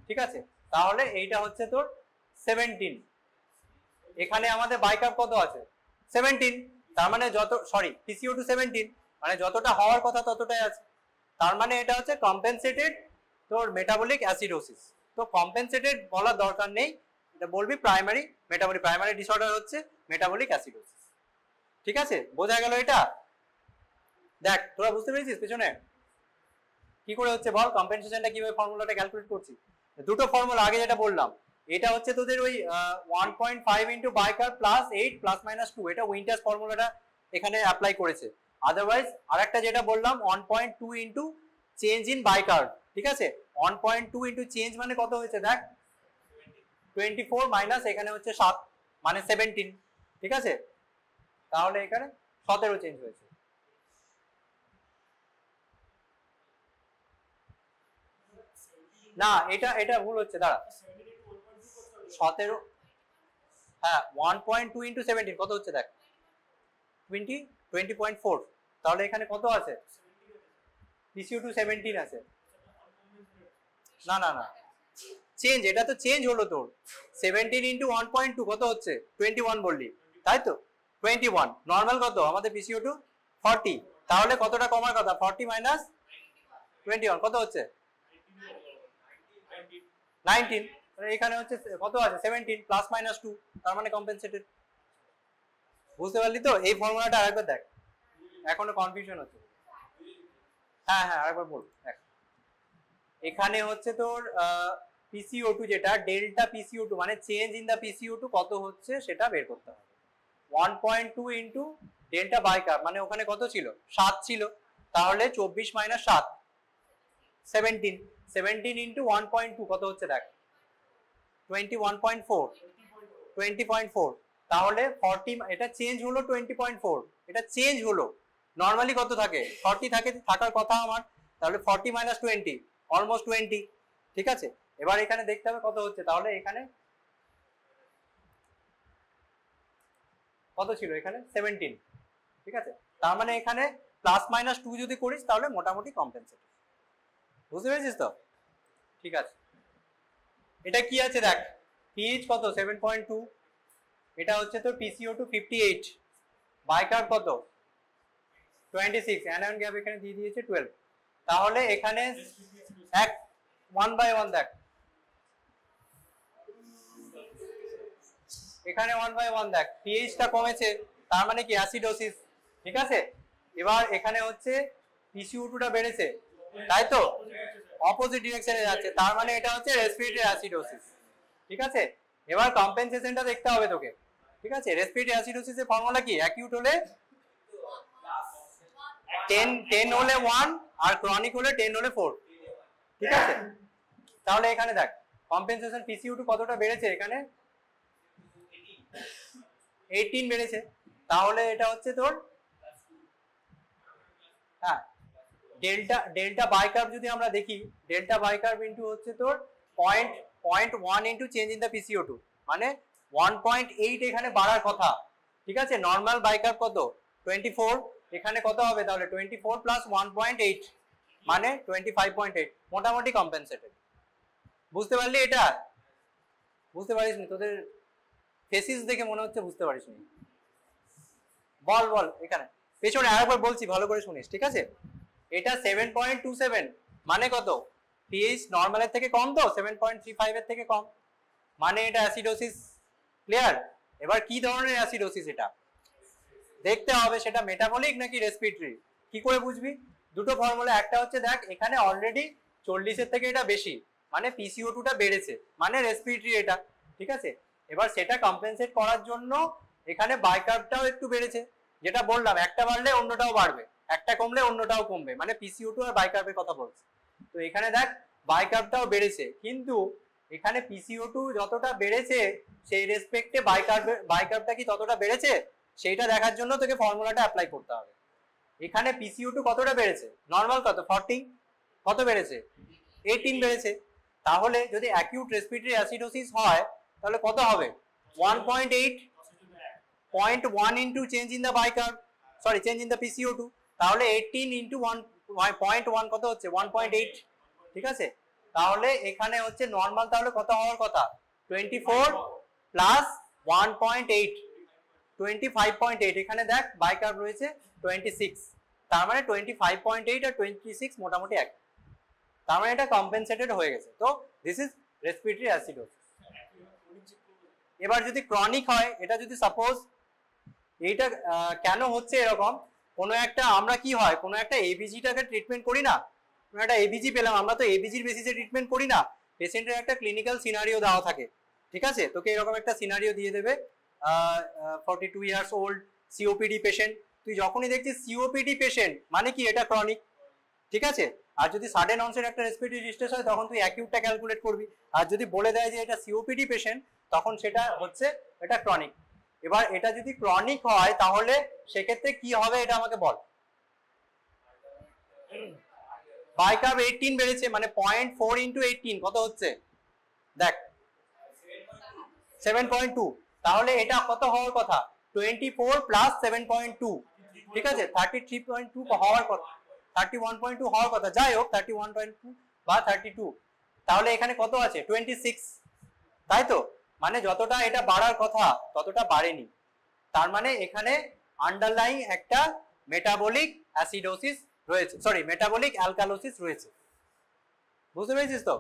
ঠিক আছে, তাহলে এইটা হচ্ছে তোর 17, এখানে আমাদের বাইকাপ কত আছে 17, তার মানে যত সরি PCO2 17, মানে যতটা হওয়ার কথা ততটাই আছে, তার মানে এটা হচ্ছে কম্পেনসেটেড তোর মেটাবলিক অ্যাসিডোসিস। তো কম্পেনসেটেড বলার দরকার নেই, এটা বলবি প্রাইমারি মেটাবলিক, প্রাইমারি ডিসঅর্ডার হচ্ছে মেটাবলিক অ্যাসিডোসিস। ঠিক আছে, বোঝা গেল এটা? দেখ তোরা বুঝতে পেরেছিস পেছনে কি করে হচ্ছে বল, কম্পেনসেশনটা কিভাবে ফর্মুলাটা ক্যালকুলেট করছি? দুটো ফর্মুলা আগে যেটা বললাম, এটা হচ্ছে তোদের ওই 1.5 into biker plus 8 plus minus 2, এটা উইন্টার্স ফর্মুলাটা এখানে অ্যাপ্লাই করেছে। আদারওয়াইজ আরেকটা যেটা বললাম 1.2 ইন্টু চেঞ্জ ইন বাইকার, ঠিক আছে, 1.2 ইন্টু চেঞ্জ মানে কত হয়েছে দেখ 24 মাইনাস এখানে হচ্ছে 7 মানে 17, ঠিক আছে, তাহলে এখানে 17 চেঞ্জ হয়েছে। না এটা এটা ভুল হচ্ছে, দাঁড়া 17, হ্যাঁ 1.2 ইন্টু 17 কত হচ্ছে দেখ 20.4, তাহলে এখানে কত আছে PCO2 17 আছে। না না না চেঞ্জ, এটা তো চেঞ্জ হলো তোর 17 ইন্টু 1.2 কত হচ্ছে 21 বললি, তাই তো 21, নর্মাল কত আমাদের PCO2 40, তাহলে কতটা কমার কথা 40 মাইনাস 21 কত হচ্ছে 19, এখানে হচ্ছে কত আছে 17 প্লাস মাইনাস 2, তার মানে কম্পেনসেটেড। বুঝতে পারলি তো? এই ফর্মুলাটা আরেকবার দেখ, এখনো কনফিউশন হচ্ছে। হ্যাঁ হ্যাঁ আরেকবার বল দেখ, এখানে হচ্ছে তোর PCO2 যেটা ডেল্টা PCO2 মানে চেঞ্জ ইন দা PCO2 কত হচ্ছে সেটা বের করতে হবে। 1.2 ইন্টু ডেল্টা বাইকার মানে ওখানে কত ছিল 7 ছিল, তাহলে 24 মাইনাস 7 17, 17 ইন্টু 1.2 কত হচ্ছে দেখ 21.4, 20.4, তাহলে 40, এটা চেঞ্জ হলো 20.4, এটা চেঞ্জ হলো, নরমালি কত থাকে 40 থাকে, থাকার কথা আমার, তাহলে 40 মাইনাস 20 অলমোস্ট 20, ঠিক আছে। এবার এখানে দেখতে হবে কত হচ্ছে, তাহলে এখানে কত ছিল এখানে 17, ঠিক আছে, তার মানে এখানে প্লাস মাইনাস 2 যদি করিস তাহলে মোটামুটি কম্পেনসেট। বুঝতে পেরেছিস তো? ঠিক আছে, এটা কি আছে দেখ পিএইচ কত 7.2, এটা হচ্ছে তোর PCO2 58, বাইকার কত 26, অ্যানায়ন গ্যাপ এখানে দিয়ে দিয়েছে 12, তাহলে এখানে এক 1 বাই 1 দেখ, এখানে 1 বাই 1 দেখ পিএইচটা কমেছে, তার মানে কি অ্যাসিডোসিস, ঠিক আছে। এবার এখানে হচ্ছে PCO2 টা বেড়েছে, তাই তো অপোজিট ডিরেকশনে যাচ্ছে, তার মানে এটা হচ্ছে রেসপিরেটরি অ্যাসিডোসিস, ঠিক আছে। এবার কম্পেনসেশনটা দেখতে হবে তোকে, ঠিক আছে। রেসপিরেটরি অ্যাসিডোসিসের ফর্মুলা কি, অ্যাকিউট হলে 10 হলে 1 আর ক্রনিক হলে 10 হলে 4, ঠিক আছে। তাহলে এখানে দেখ কম্পেনসেশন PCO2 কতটা বেড়েছে, এখানে 18 বেড়েছে, তাহলে এটা হচ্ছে তোর হ্যাঁ ডেল্টা বাইকার্ভ যদি আমরা দেখি, ডেল্টা বাইকার্ভ ইনটু হচ্ছে তোর 0.1 into change in the PCO2 মানে 1.8 এখানে বাড়ার কথা, ঠিক আছে। নরমাল বাইকার্ভ কত 24, এখানে কত হবে তাহলে 24 প্লাস 1.8 মানে 25.8, মোটামুটি কম্পেনসেটেড। বুঝতে পারলি এটা? বুঝতে পারিসনি? তোদের ফেসিস দেখে মনে হচ্ছে বুঝতে পারিসনি। বল বল এখানে পেছনে আরেকবার বলছি ভালো করে শুনিস, ঠিক আছে। এটা 7.27 মানে কত পিএইচ নরমালের থেকে কম, তো 7.35 এর থেকে কম, মানে এটা অ্যাসিডোসিস। ক্লিয়ার? এবার কি ধরনের অ্যাসিডোসিস এটা দেখতে হবে, সেটা মেটাবলিক নাকি রেসপিরেটরি, কি করে বুঝবি? দুটো ফর্মুলা, একটা হচ্ছে দেখ এখানে অলরেডি 40 এর থেকে এটা বেশি মানে PCO2 টা বেড়েছে মানে রেসপিরেটরি এটা, ঠিক আছে। এবার সেটা কম্পেনসেট করার জন্য এখানে বাইকার্ভটাও একটু বেড়েছে, যেটা বললাম একটা বাড়লে অন্যটাও বাড়বে, একটা কমলে অন্যটাও কমবে, মানে PCO2 আর বাইকার্ভের কথা বলছি। তো এখানে দেখ বাইকার্ভটাও বেড়েছে, কিন্তু এখানে PCO2 যতটা বেড়েছে সেই রেসপেক্টে বাইকার্ভটা কি ততটা বেড়েছে সেইটা দেখার জন্য তোকে ফর্মুলাটা অ্যাপ্লাই করতে হবে। এখানে PCO2 কতটা বেড়েছে, নরমাল কত 40, কত বেড়েছে 18 বেড়েছে, তাহলে যদি অ্যাকিউট রেসপিরেটরি অ্যাসিডোসিস হয় তাহলে কত হবে 1.8, 0.1 into change in the bicarb, sorry change in the PCO2, তাহলে 18 ইনটু 1.1 কত হচ্ছে 1.8, ঠিক আছে। তাহলে এখানে হচ্ছে নর্মাল, তাহলে কত হওয়ার কথা 24 প্লাস 1.8 25.8, এখানে দেখ বাইকার্ব রয়েছে 26, তার মানে 25.8 আর 26 মোটামুটি এক, তার মানে এটা কম্পেনসেটেড হয়ে গেছে। তো দিস ইজ রেসপিরেটরি অ্যাসিডোসিস। এবার যদি ক্রনিক হয়, এটা যদি সাপোজ এইটা কেন হচ্ছে এরকম, কোনো একটা আমরা কি হয় কোনো একটা এবিজিটাকে ট্রিটমেন্ট করি না, কোনো একটা এবিজি পেলাম, আমরা তো এবিজির বেসিসে ট্রিটমেন্ট করি না, পেশেন্টের একটা ক্লিনিক্যাল সিনারিও দেওয়া থাকে, ঠিক আছে, তোকে এরকম একটা সিনারিও দিয়ে দেবে 42 ইয়ার্স ওল্ড সিওপিডি পেশেন্ট, তুই যখনই দেখছিস সিওপিডি পেশেন্ট মানে কি এটা ক্রনিক, ঠিক আছে, আর যদি সাডেন অনসেট একটা রেসপিরেটরি ডিস্ট্রেস হয় তখন তুই অ্যাকিউটটা ক্যালকুলেট করবি, আর যদি বলে দেয় যে এটা সিওপিডি পেশেন্ট তখন সেটা হচ্ছে এটা ক্রনিক। এবার এটা যদি ক্রনিক হয় তাহলে সেক্ষেত্রে কি হবে এটা আমাকে বল। বাইকার্ব 18 বেড়েছে মানে 0.4 ইন্টু 18 কত হচ্ছে দেখ 7.2, তাহলে এটা কত হওয়ার কথা 24 প্লাস 7.2, ঠিক আছে 33.2 হওয়ার কথা, 31.2 হওয়ার কথা, যাই হোক 31.2 বা 32, তাহলে এখানে কত আছে 26, তাই তো, মানে যতটা এটা বাড়ার কথা ততটা বাড়েনি, তার মানে এখানে আন্ডারলাইং একটা মেটাবলিক অ্যাসিডোসিস রয়েছে, সরি মেটাবলিক অ্যালকালোসিস রয়েছে, বুঝতে পেরেছিস তো,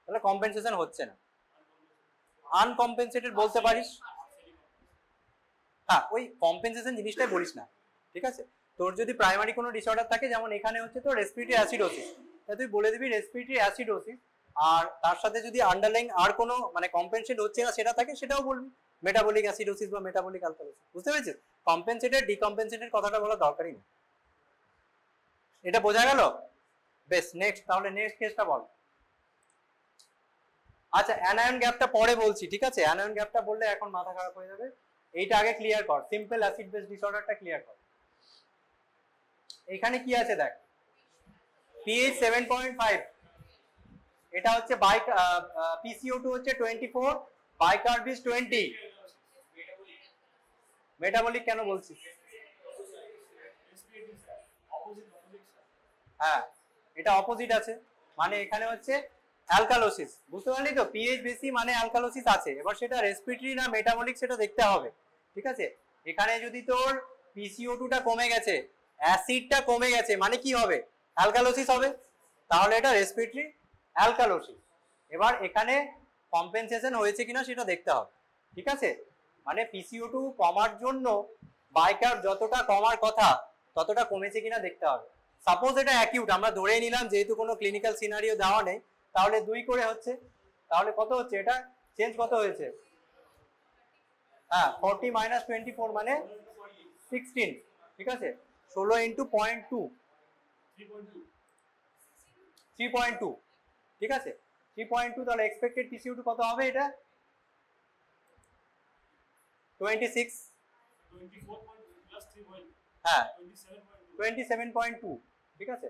তাহলে কম্পেনসেশন হচ্ছে না। আনকম্পেনসেটেড বলতে পারিস, হ্যাঁ ওই কম্পেনসেশন জিনিসটাই বলিস না, ঠিক আছে, তোর যদি প্রাইমারি কোনো ডিসঅর্ডার থাকে, যেমন এখানে হচ্ছে তো রেসপিরেটরি অ্যাসিডোসিস, তাহলে তুই বলে দিবি রেসপিরেটরি অ্যাসিডোসিস, আর তার সাথে যদি আন্ডারলাইং আর কোনো মানে কম্পেনসেট হচ্ছে না সেটা থাকে সেটাও বলবি মেটাবলিক অ্যাসিডোসিস বা মেটাবলিক অ্যালকালোসিস, বুঝতে পেরেছিস, কম্পেনসেটেড ডিকম্পেনসেটেড কথাটা বলা দরকারই নেই, এটা বোঝা গেল, বেশ নেক্সট, তাহলে নেক্সট কেসটা বল। আচ্ছা অ্যানায়ন গ্যাপটা পরে বলছি, ঠিক আছে, অ্যানায়ন গ্যাপটা বললে এখন মাথা খারাপ হয়ে যাবে, এইটা আগে ক্লিয়ার কর, সিম্পল অ্যাসিড বেস ডিসঅর্ডারটা ক্লিয়ার কর। এখানে কি আছে দেখ pH 7.5, এটা হচ্ছে PCO2 হচ্ছে 24, বাইকার্ব ইজ 20, মেটাবলিক কেন বলছিস, হ্যাঁ এটা অপোজিট আছে, মানে এখানে হচ্ছে অ্যালকালোসিস, বুঝতে পারলি তো, পিএইচ বেশি মানে অ্যালকালোসিস আছে, এবার সেটা রেসপিরেটরি না মেটাবলিক সেটা দেখতে হবে, ঠিক আছে, এখানে যদি তোর PCO2 টা কমে গেছে, অ্যাসিডটা কমে গেছে, মানে কি হবে অ্যালকালোসিস হবে, তাহলে এটা রেসপিরেটরি অ্যালকালোসিস। এবার এখানে কম্পেনসেশন হয়েছে কিনা সেটা দেখতে হবে, ঠিক আছে, মানে PCO2 কমার জন্য বাইকার্ব যতটা কমার কথা ততটা কমেছে কিনা দেখতে হবে, সাপোজ এটা অ্যাকিউট, আমরা ধরে নিলাম যেহেতু কোনো ক্লিনিক্যাল সিনারিও দেওয়া নেই, তাহলে 2 করে হচ্ছে, তাহলে কত হচ্ছে এটা চেঞ্জ কত হয়েছে, হ্যাঁ 40 মাইনাস 24 মানে 16, ঠিক আছে, 16 ইন্টু 0.2 3.2, ঠিক আছে 3.2, তাহলে এক্সপেক্টেড PCO2 কত হবে এটা 26, হ্যাঁ 27.2, ঠিক আছে,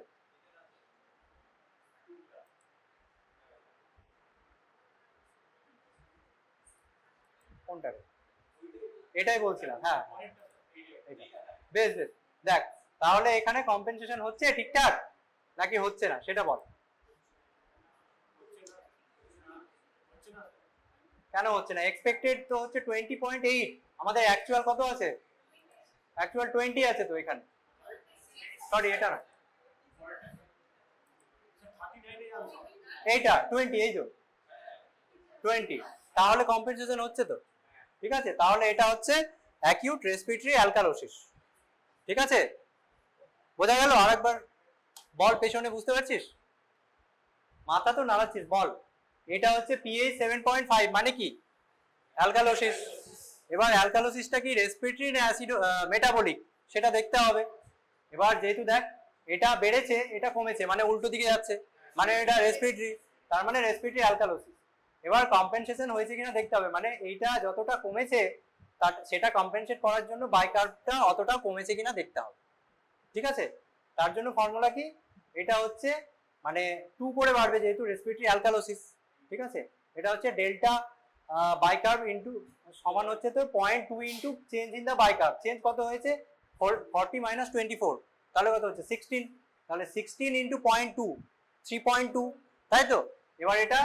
কোনটা এটাই বলছিলাম, হ্যাঁ বেশ বেশ, দেখ তাহলে এখানে কম্পেনসেশন হচ্ছে ঠিকঠাক নাকি হচ্ছে না সেটা বল, কেন হচ্ছে না, এক্সপেক্টেড তো হচ্ছে 20.8, আমাদের অ্যাকচুয়াল কত আছে, অ্যাকচুয়াল 20 আছে তো এখানে, সরি এটা না এইটা 20, এই তো 20, তাহলে কম্পেনসেশন হচ্ছে তো, ঠিক আছে, তাহলে এটা হচ্ছে অ্যাকিউট রেসপিরেটরি অ্যালকালোসিস, ঠিক আছে, বোঝা গেল, আরেকবার বল পেছনে, বুঝতে পারছিস, মাথা তো নাড়াচ্ছিস, বল, এটা হচ্ছে pH 7.5 মানে কি অ্যালকালোসিস, এবার অ্যালকালোসিসটা কি রেসপিরেটরি না অ্যাসিড মেটাবলিক সেটা দেখতে হবে, এবার যেহেতু দেখ এটা বেড়েছে এটা কমেছে মানে উল্টো দিকে যাচ্ছে, মানে এটা রেসপিরেটরি, তার মানে রেসপিরেটরি অ্যালকালোসিস, এবার কম্পেনসেশন হয়েছে কিনা দেখতে হবে, মানে এইটা যতটা কমেছে সেটা কম্পেনসেট করার জন্য বাইকার্বটা অতটা কমেছে কিনা দেখতে হবে, ঠিক আছে, তার জন্য ফর্মুলা কি, এটা হচ্ছে মানে 2 করে বাড়বে যেহেতু রেসপিরেটরি অ্যালকালোসিস, ঠিক আছে, এটা হচ্ছে ডেল্টা বাইকার্ব ইনটু সমান হচ্ছে তো 0.2 into change in the bicarb, change কত হয়েছে 40 মাইনাস 24, তাহলে কত হচ্ছে 16, তাহলে 16 ইনটু 0.2, 3.2, তাই তো? এবার এটা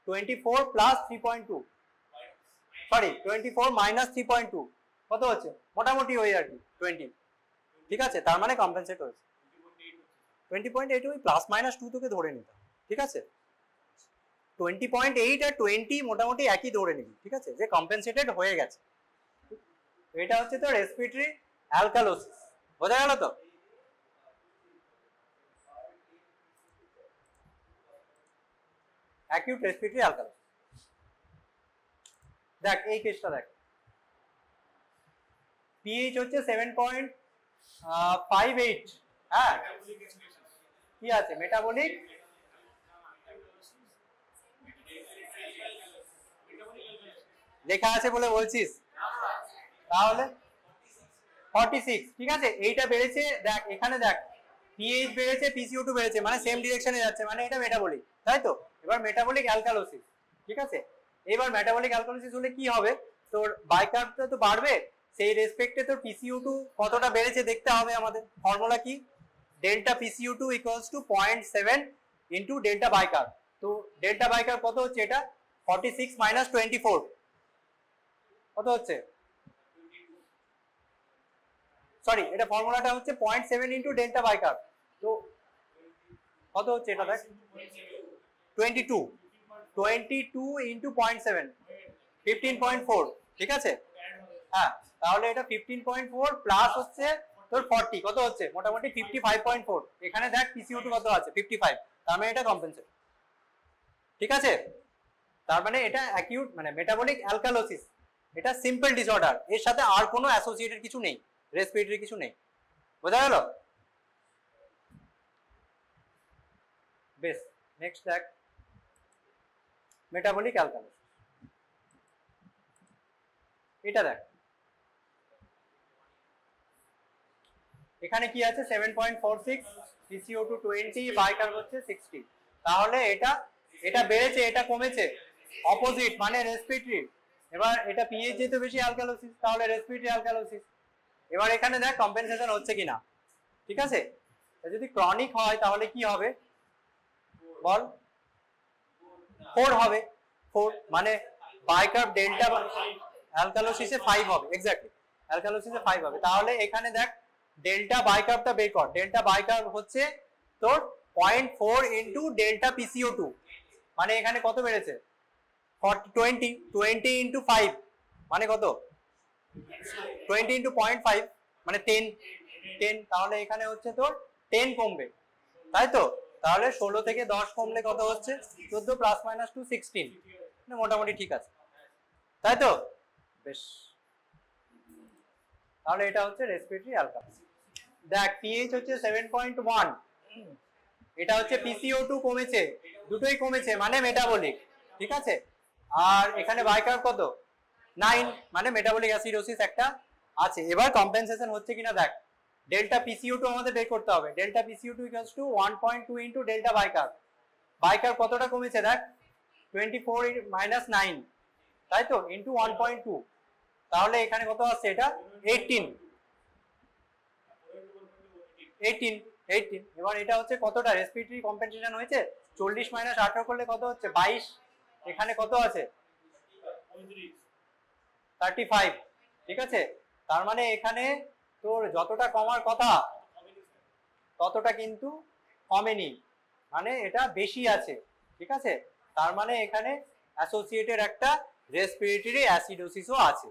24 প্লাস 3.2, সরি 24 মাইনাস 3.2 কত হচ্ছে? মোটামুটি ওই আর কি 20, ঠিক আছে? তার মানে কম্পেনসেট হয়েছে 20.8, ওই প্লাস মাইনাস 2 তোকে ধরে নিতে, ঠিক আছে? 20.8 আর 20 মোটামুটি একই ধরে নিবি, ঠিক আছে, যে কম্পেনসেটেড হয়ে গেছে। এটা হচ্ছে তো রেসপিরেটরি অ্যালকালোসিস, বোঝা গেল তো? Acute respiratory alkalosis. দেখ এই কেসটা দেখ, পিএইচ হচ্ছে 7.58, হ্যাঁ কি আছে? মেটাবলিক লেখা আছে বলে বলছিস? তাহলে 46, ঠিক আছে, এইটা বেড়েছে, দেখ এখানে দেখ পিএইচ বেড়েছে, পিসিও2 বেড়েছে, মানে সেম ডিরেকশনে যাচ্ছে, মানে এটা মেটাবলিক, তাই তো? এবার মেটাবলিক অ্যালকালোসিস, ঠিক আছে, এবার মেটাবলিক অ্যালকালোসিস হলে কি হবে? তোর বাইকার্বটা তো বাড়বে, সেই রেসপেক্টে তোর পিসিও2 কতটা বেড়েছে দেখতে হবে আমাদের। ফর্মুলা কি? Delta P C O two equals to 0.7 into delta bicarb. তো ডেল্টা বাইকার্ব কত হচ্ছে? এটা 46 মাইনাস 24 কত হচ্ছে? সরি, এটা ফর্মুলাটা হচ্ছে 0.7 ইন্টু ডেল্টা বাইকার্ব, তো কত হচ্ছে এটা দেখ? 22 ইন্টু 0.7 15.4, ঠিক আছে, হ্যাঁ, তাহলে এটা 15.4 প্লাস হচ্ছে তোর 40 কত হচ্ছে? মোটামুটি 55.4। এখানে দেখ পিসিও2 কত আছে? 55, তার মানে এটা কম্পেনসেট, ঠিক আছে? তার মানে এটা অ্যাকিউট মানে মেটাবলিক অ্যালকালোসিস, এটা সিম্পল ডিসঅর্ডার, এর সাথে আর কোনো অ্যাসোসিয়েটেড কিছু নেই, রেসপিরেটরি কিছু নেই, বোঝা গেল? বেশ, নেক্সট দেখ মেটাবলিক অ্যালকালোসিস, এটা দেখ এখানে কি আছে? 7.46, পিসিও2 20, বাইকার্ব হচ্ছে 60, তাহলে এটা বেড়েছে, এটা কমেছে, অপোজিট মানে রেসপিরেটরি। এবার এটা পিএইচ যেহেতু বেশি অ্যালকালোসিস, তাহলে রেসপিরেটরি অ্যালকালোসিস। এবার এখানে দেখ কম্পেনসেশন হচ্ছে কিনা, ঠিক আছে? যদি ক্রনিক হয় তাহলে কি হবে বল? 4 হবে, 4 মানে বাইকার্ব ডেল্টা অ্যালকালোসিসে 5 হবে, এক্স্যাক্টলি অ্যালকালোসিসে 5 হবে। তাহলে এখানে দেখ ডেল্টা বাইকার্বটা বের কর, ডেল্টা বাইকার্ব হচ্ছে তোর 0.4 ইন্টু ডেল্টা পিসিও2, মানে এখানে কত বেড়েছে? 20 ইন্টু 5 মানে কত? 20 ইন্টু 0.5 মানে 10, তাহলে এখানে হচ্ছে তোর 10 কমবে, তাই তো? তাহলে 16 থেকে 10 কমলে কত হচ্ছে? 14 প্লাস মাইনাস 2 16, মোটামুটি ঠিক আছে, তাই তো? বেশ, তাহলে এটা হচ্ছে রেসপিরেটরি অ্যালকালোসিস। দেখ পিএইচ হচ্ছে 7.1, এটা হচ্ছে পিসিও2 কমেছে, দুটোই কমেছে মানে মেটাবলিক, ঠিক আছে? আর এখানে বাইকার্ব কত? 9, মানে মেটাবলিক অ্যাসিডোসিস একটা আছে। এবার কম্পেনসেশন হচ্ছে কিনা দেখ, ডেল্টা পিসিও2 আমাদের বের করতে হবে। Delta P C O two equals to 1.2 into delta bicarb. Bicarb কতটা কমেছে দেখ? 24 মাইনাস 9, তাই তো, ইনটু 1.2, তাহলে এখানে কত আসছে? এটা 18। এবার এটা হচ্ছে কতটা রেসপিরেটরি কম্পেনসেশন হয়েছে? 40 মাইনাস 18 করলে কত হচ্ছে? 22। এখানে কত আছে? 35, ঠিক আছে? তার মানে এখানে তোর যতটা কমার কথা ততটা কিন্তু কমেনি, মানে এটা বেশি আছে, ঠিক আছে? তার মানে এখানে অ্যাসোসিয়েটেড একটা রেসপিরেটরি অ্যাসিডোসিসও আছে,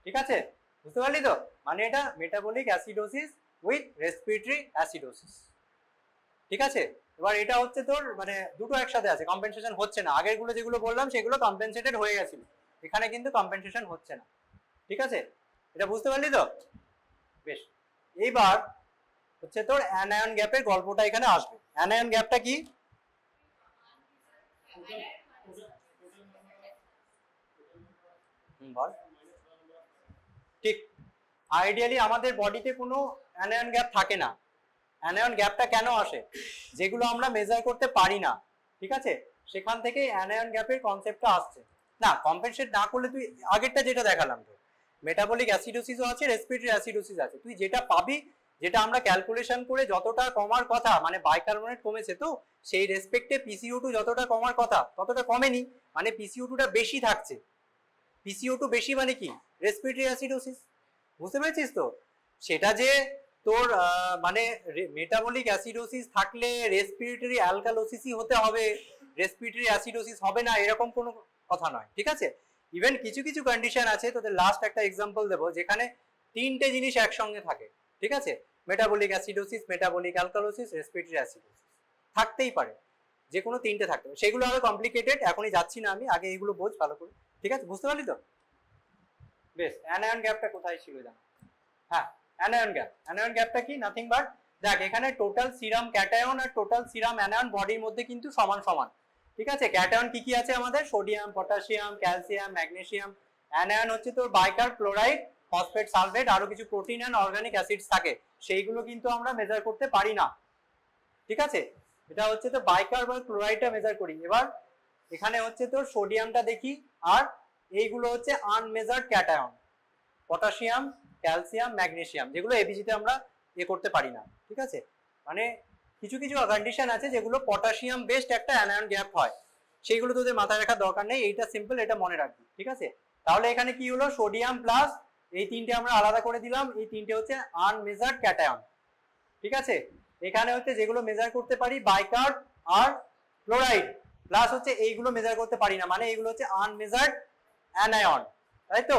ঠিক আছে? বুঝতে পারলি তো? মানে এটা metabolic acidosis with respiratory acidosis, ঠিক আছে? এবার এটা হচ্ছে তোর মানে দুটো একসাথে আছে, কম্পেনসেশন হচ্ছে না। আগের গুলো যেগুলো বললাম সেগুলো কম্পেনসেটেড হয়ে গেছিল, এখানে কিন্তু কম্পেনসেশন হচ্ছে না, ঠিক আছে? এটা বুঝতে পারলি তো? বেশ, এইবার হচ্ছে তোর অ্যানায়ন গ্যাপের গল্পটা এখানে আসবে। অ্যানায়ন গ্যাপটা কি? বল। ঠিক, আইডিয়ালি আমাদের বডিতে কোনো অ্যানায়ন গ্যাপ থাকে না। অ্যানায়ন গ্যাপটা কেন আসে? যেগুলো আমরা মেজার করতে পারি না, ঠিক আছে, সেখান থেকে অ্যানায়ন গ্যাপের কনসেপ্টটা আসছে। না, কম্পেনসেট না করলে তুই আগেরটা যেটা দেখালাম, তো মেটাবলিক অ্যাসিডোসিসও আছে, রেসপিরেটরি অ্যাসিডোসিস আছে, তুই যেটা পাবি যেটা আমরা ক্যালকুলেশন করে যতটা কমার কথা, মানে বাইকার্বনেট কমেছে তো সেই রেসপেক্টে PCO2 যতটা কমার কথা ততটা কমেনি, মানে PCO2টা বেশি থাকছে। PCO2 বেশি মানে কি? Respiratory acidosis. বুঝতে পেরেছিস তো? সেটা যে তোর মানে মেটাবলিক অ্যাসিডোসিস থাকলে রেসপিরেটরি অ্যালকালোসিসই হতে হবে, রেসপিরেটরি অ্যাসিডোসিস হবে না, এরকম কোনো কথা নয়, ঠিক আছে? ইভেন কিছু কিছু কন্ডিশন আছে, তোদের লাস্ট একটা এক্সাম্পল দেবো, যেখানে তিনটে জিনিস একসঙ্গে থাকে, ঠিক আছে? Metabolic acidosis, metabolic alkalosis, respiratory acidosis থাকতেই পারে, যে কোনো তিনটে থাকতে পারে। সেগুলো আরো কমপ্লিকেটেড, এখনই যাচ্ছি না আমি, আগে এইগুলো বোঝ ভালো করে, ঠিক আছে? বুঝতে পারলি তো? বেশ, অ্যানায়ন গ্যাপটা কোথায় ছিল জানো? হ্যাঁ, অ্যানায়ন গ্যাপ। অ্যানায়ন গ্যাপটা কি? নাথিং বাট, দেখ এখানে টোটাল সিরাম ক্যাটায়ন আর টোটাল সিরাম অ্যানায়ন বডির মধ্যে কিন্তু সমান সমান, ঠিক আছে? ক্যাটায়ন কি কি আছে আমাদের? Sodium, potassium, calcium, magnesium. Anion হচ্ছে তোর বাইকার, ক্লোরাইড, ফসফেট, সালফেট, আরো কিছু প্রোটিন এন্ড অর্গানিক অ্যাসিডস থাকে, সেইগুলো কিন্তু আমরা মেজার করতে পারি না, ঠিক আছে? এটা হচ্ছে তো বাইকার বা ক্লোরাইডটা মেজার করি। এবার এখানে হচ্ছে তোর সোডিয়ামটা দেখি, আর এইগুলো হচ্ছে আনমেজার্ড ক্যাটায়ন, পটাশিয়াম, ক্যালসিয়াম, ম্যাগনেসিয়াম, যেগুলো এবিজিতে আমরা করতে পারি না, ঠিক আছে? মানে কিছু কিছু কন্ডিশন আছে যেগুলো পটাশিয়াম বেসড একটা অ্যানায়ন গ্যাপ হয়, সেইগুলো তোদের মাথায় রাখার দরকার নেই, এইটা সিম্পল, এটা মনে রাখবি, ঠিক আছে? তাহলে এখানে কি হলো? সোডিয়াম প্লাস এই তিনটে আমরা আলাদা করে দিলাম, এই তিনটে হচ্ছে আনমেজার্ড ক্যাটায়ন, ঠিক আছে? এখানে হচ্ছে যেগুলো মেজার করতে পারি বাইকার্ব আর ক্লোরাইড, প্লাস হচ্ছে এইগুলো মেজার করতে পারি না, মানে এইগুলো হচ্ছে আনমেজার্ড অ্যানায়ন, তাই তো?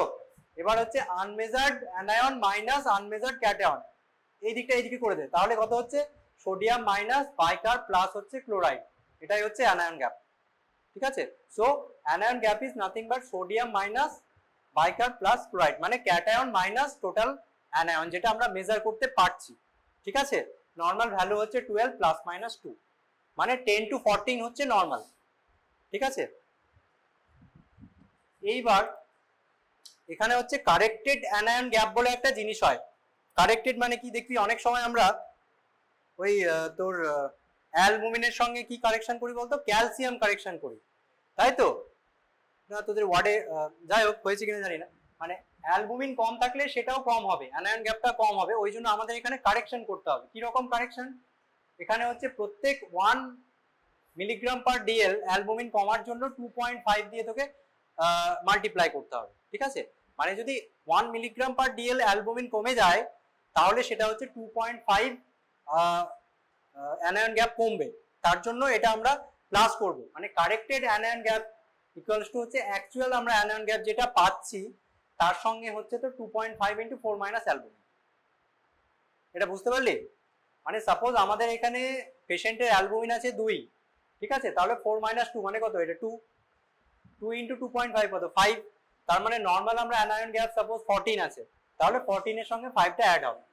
এবার হচ্ছে unmeasured anion minus unmeasured cation, এই দিকটা এইদিকে করে দে, তাহলে কত হচ্ছে? সোডিয়াম মাইনাস বাইকার্ব প্লাস হচ্ছে ক্লোরাইড, এটাই হচ্ছে অ্যানায়ন গ্যাপ, ঠিক আছে? So anion gap is nothing but sodium minus bicarb plus chloride, মানে ক্যাটায়ন মাইনাস টোটাল অ্যানায়ন, যেটা আমরা মেজার করতে পারছি, ঠিক আছে? নর্মাল ভ্যালু হচ্ছে 12 প্লাস মাইনাস 2, মানে 10 to 14 হচ্ছে নর্মাল, ঠিক আছে? এইবার এখানে হচ্ছে কারেক্টেড অ্যানায়ন গ্যাপ বলে একটা জিনিস হয়। কারেক্টেড মানে কি দেখবি অনেক সময় আমরা ওই তোর অ্যালবুমিনের সঙ্গে কি কারেকশন করি বলতো? ক্যালসিয়াম কারেকশন করি, তাই তো? না তোদের ওয়ার্ডে যাই হোক হয়েছে কিনা জানি না, মানে অ্যালবুমিন কম থাকলে সেটাও কম হবে, অ্যানায়ন গ্যাপটা কম হবে, ওই জন্য আমাদের এখানে কারেকশন করতে হবে। কি রকম কারেকশন? এখানে হচ্ছে প্রত্যেক 1 মিলিগ্রাম পার ডিএল অ্যালবুমিন কমার জন্য 2.5 দিয়ে তোকে মাল্টিপ্লাই করতে হবে, ঠিক আছে? মানে যদি 1 মিলিগ্রাম পার ডিএল অ্যালবুমিন কমে যায়, তাহলে সেটা হচ্ছে 2.5 অ্যানায়ন গ্যাপ কমবে, তার জন্য এটা আমরা প্লাস করব, মানে corrected anion gap equals to হচ্ছে অ্যাকচুয়াল আমরা অ্যানায়ন গ্যাপ যেটা পাচ্ছি তার সঙ্গে হচ্ছে তো 2.5 ইন্টু 4 মাইনাস অ্যালবুমিন। এটা বুঝতে পারলি? মানে সাপোজ আমাদের এখানে পেশেন্টের অ্যালবুমিন আছে 2, ঠিক আছে? তাহলে 4 মাইনাস 2 মানে কত? এটা 2, 2 ইন্টু 2.5 কত? 5, তার মানে নর্মাল আমরা অ্যানায়ন গ্যাপ সাপোজ 14 আছে, তাহলে 14 এর সঙ্গে 5টা অ্যাড হবে।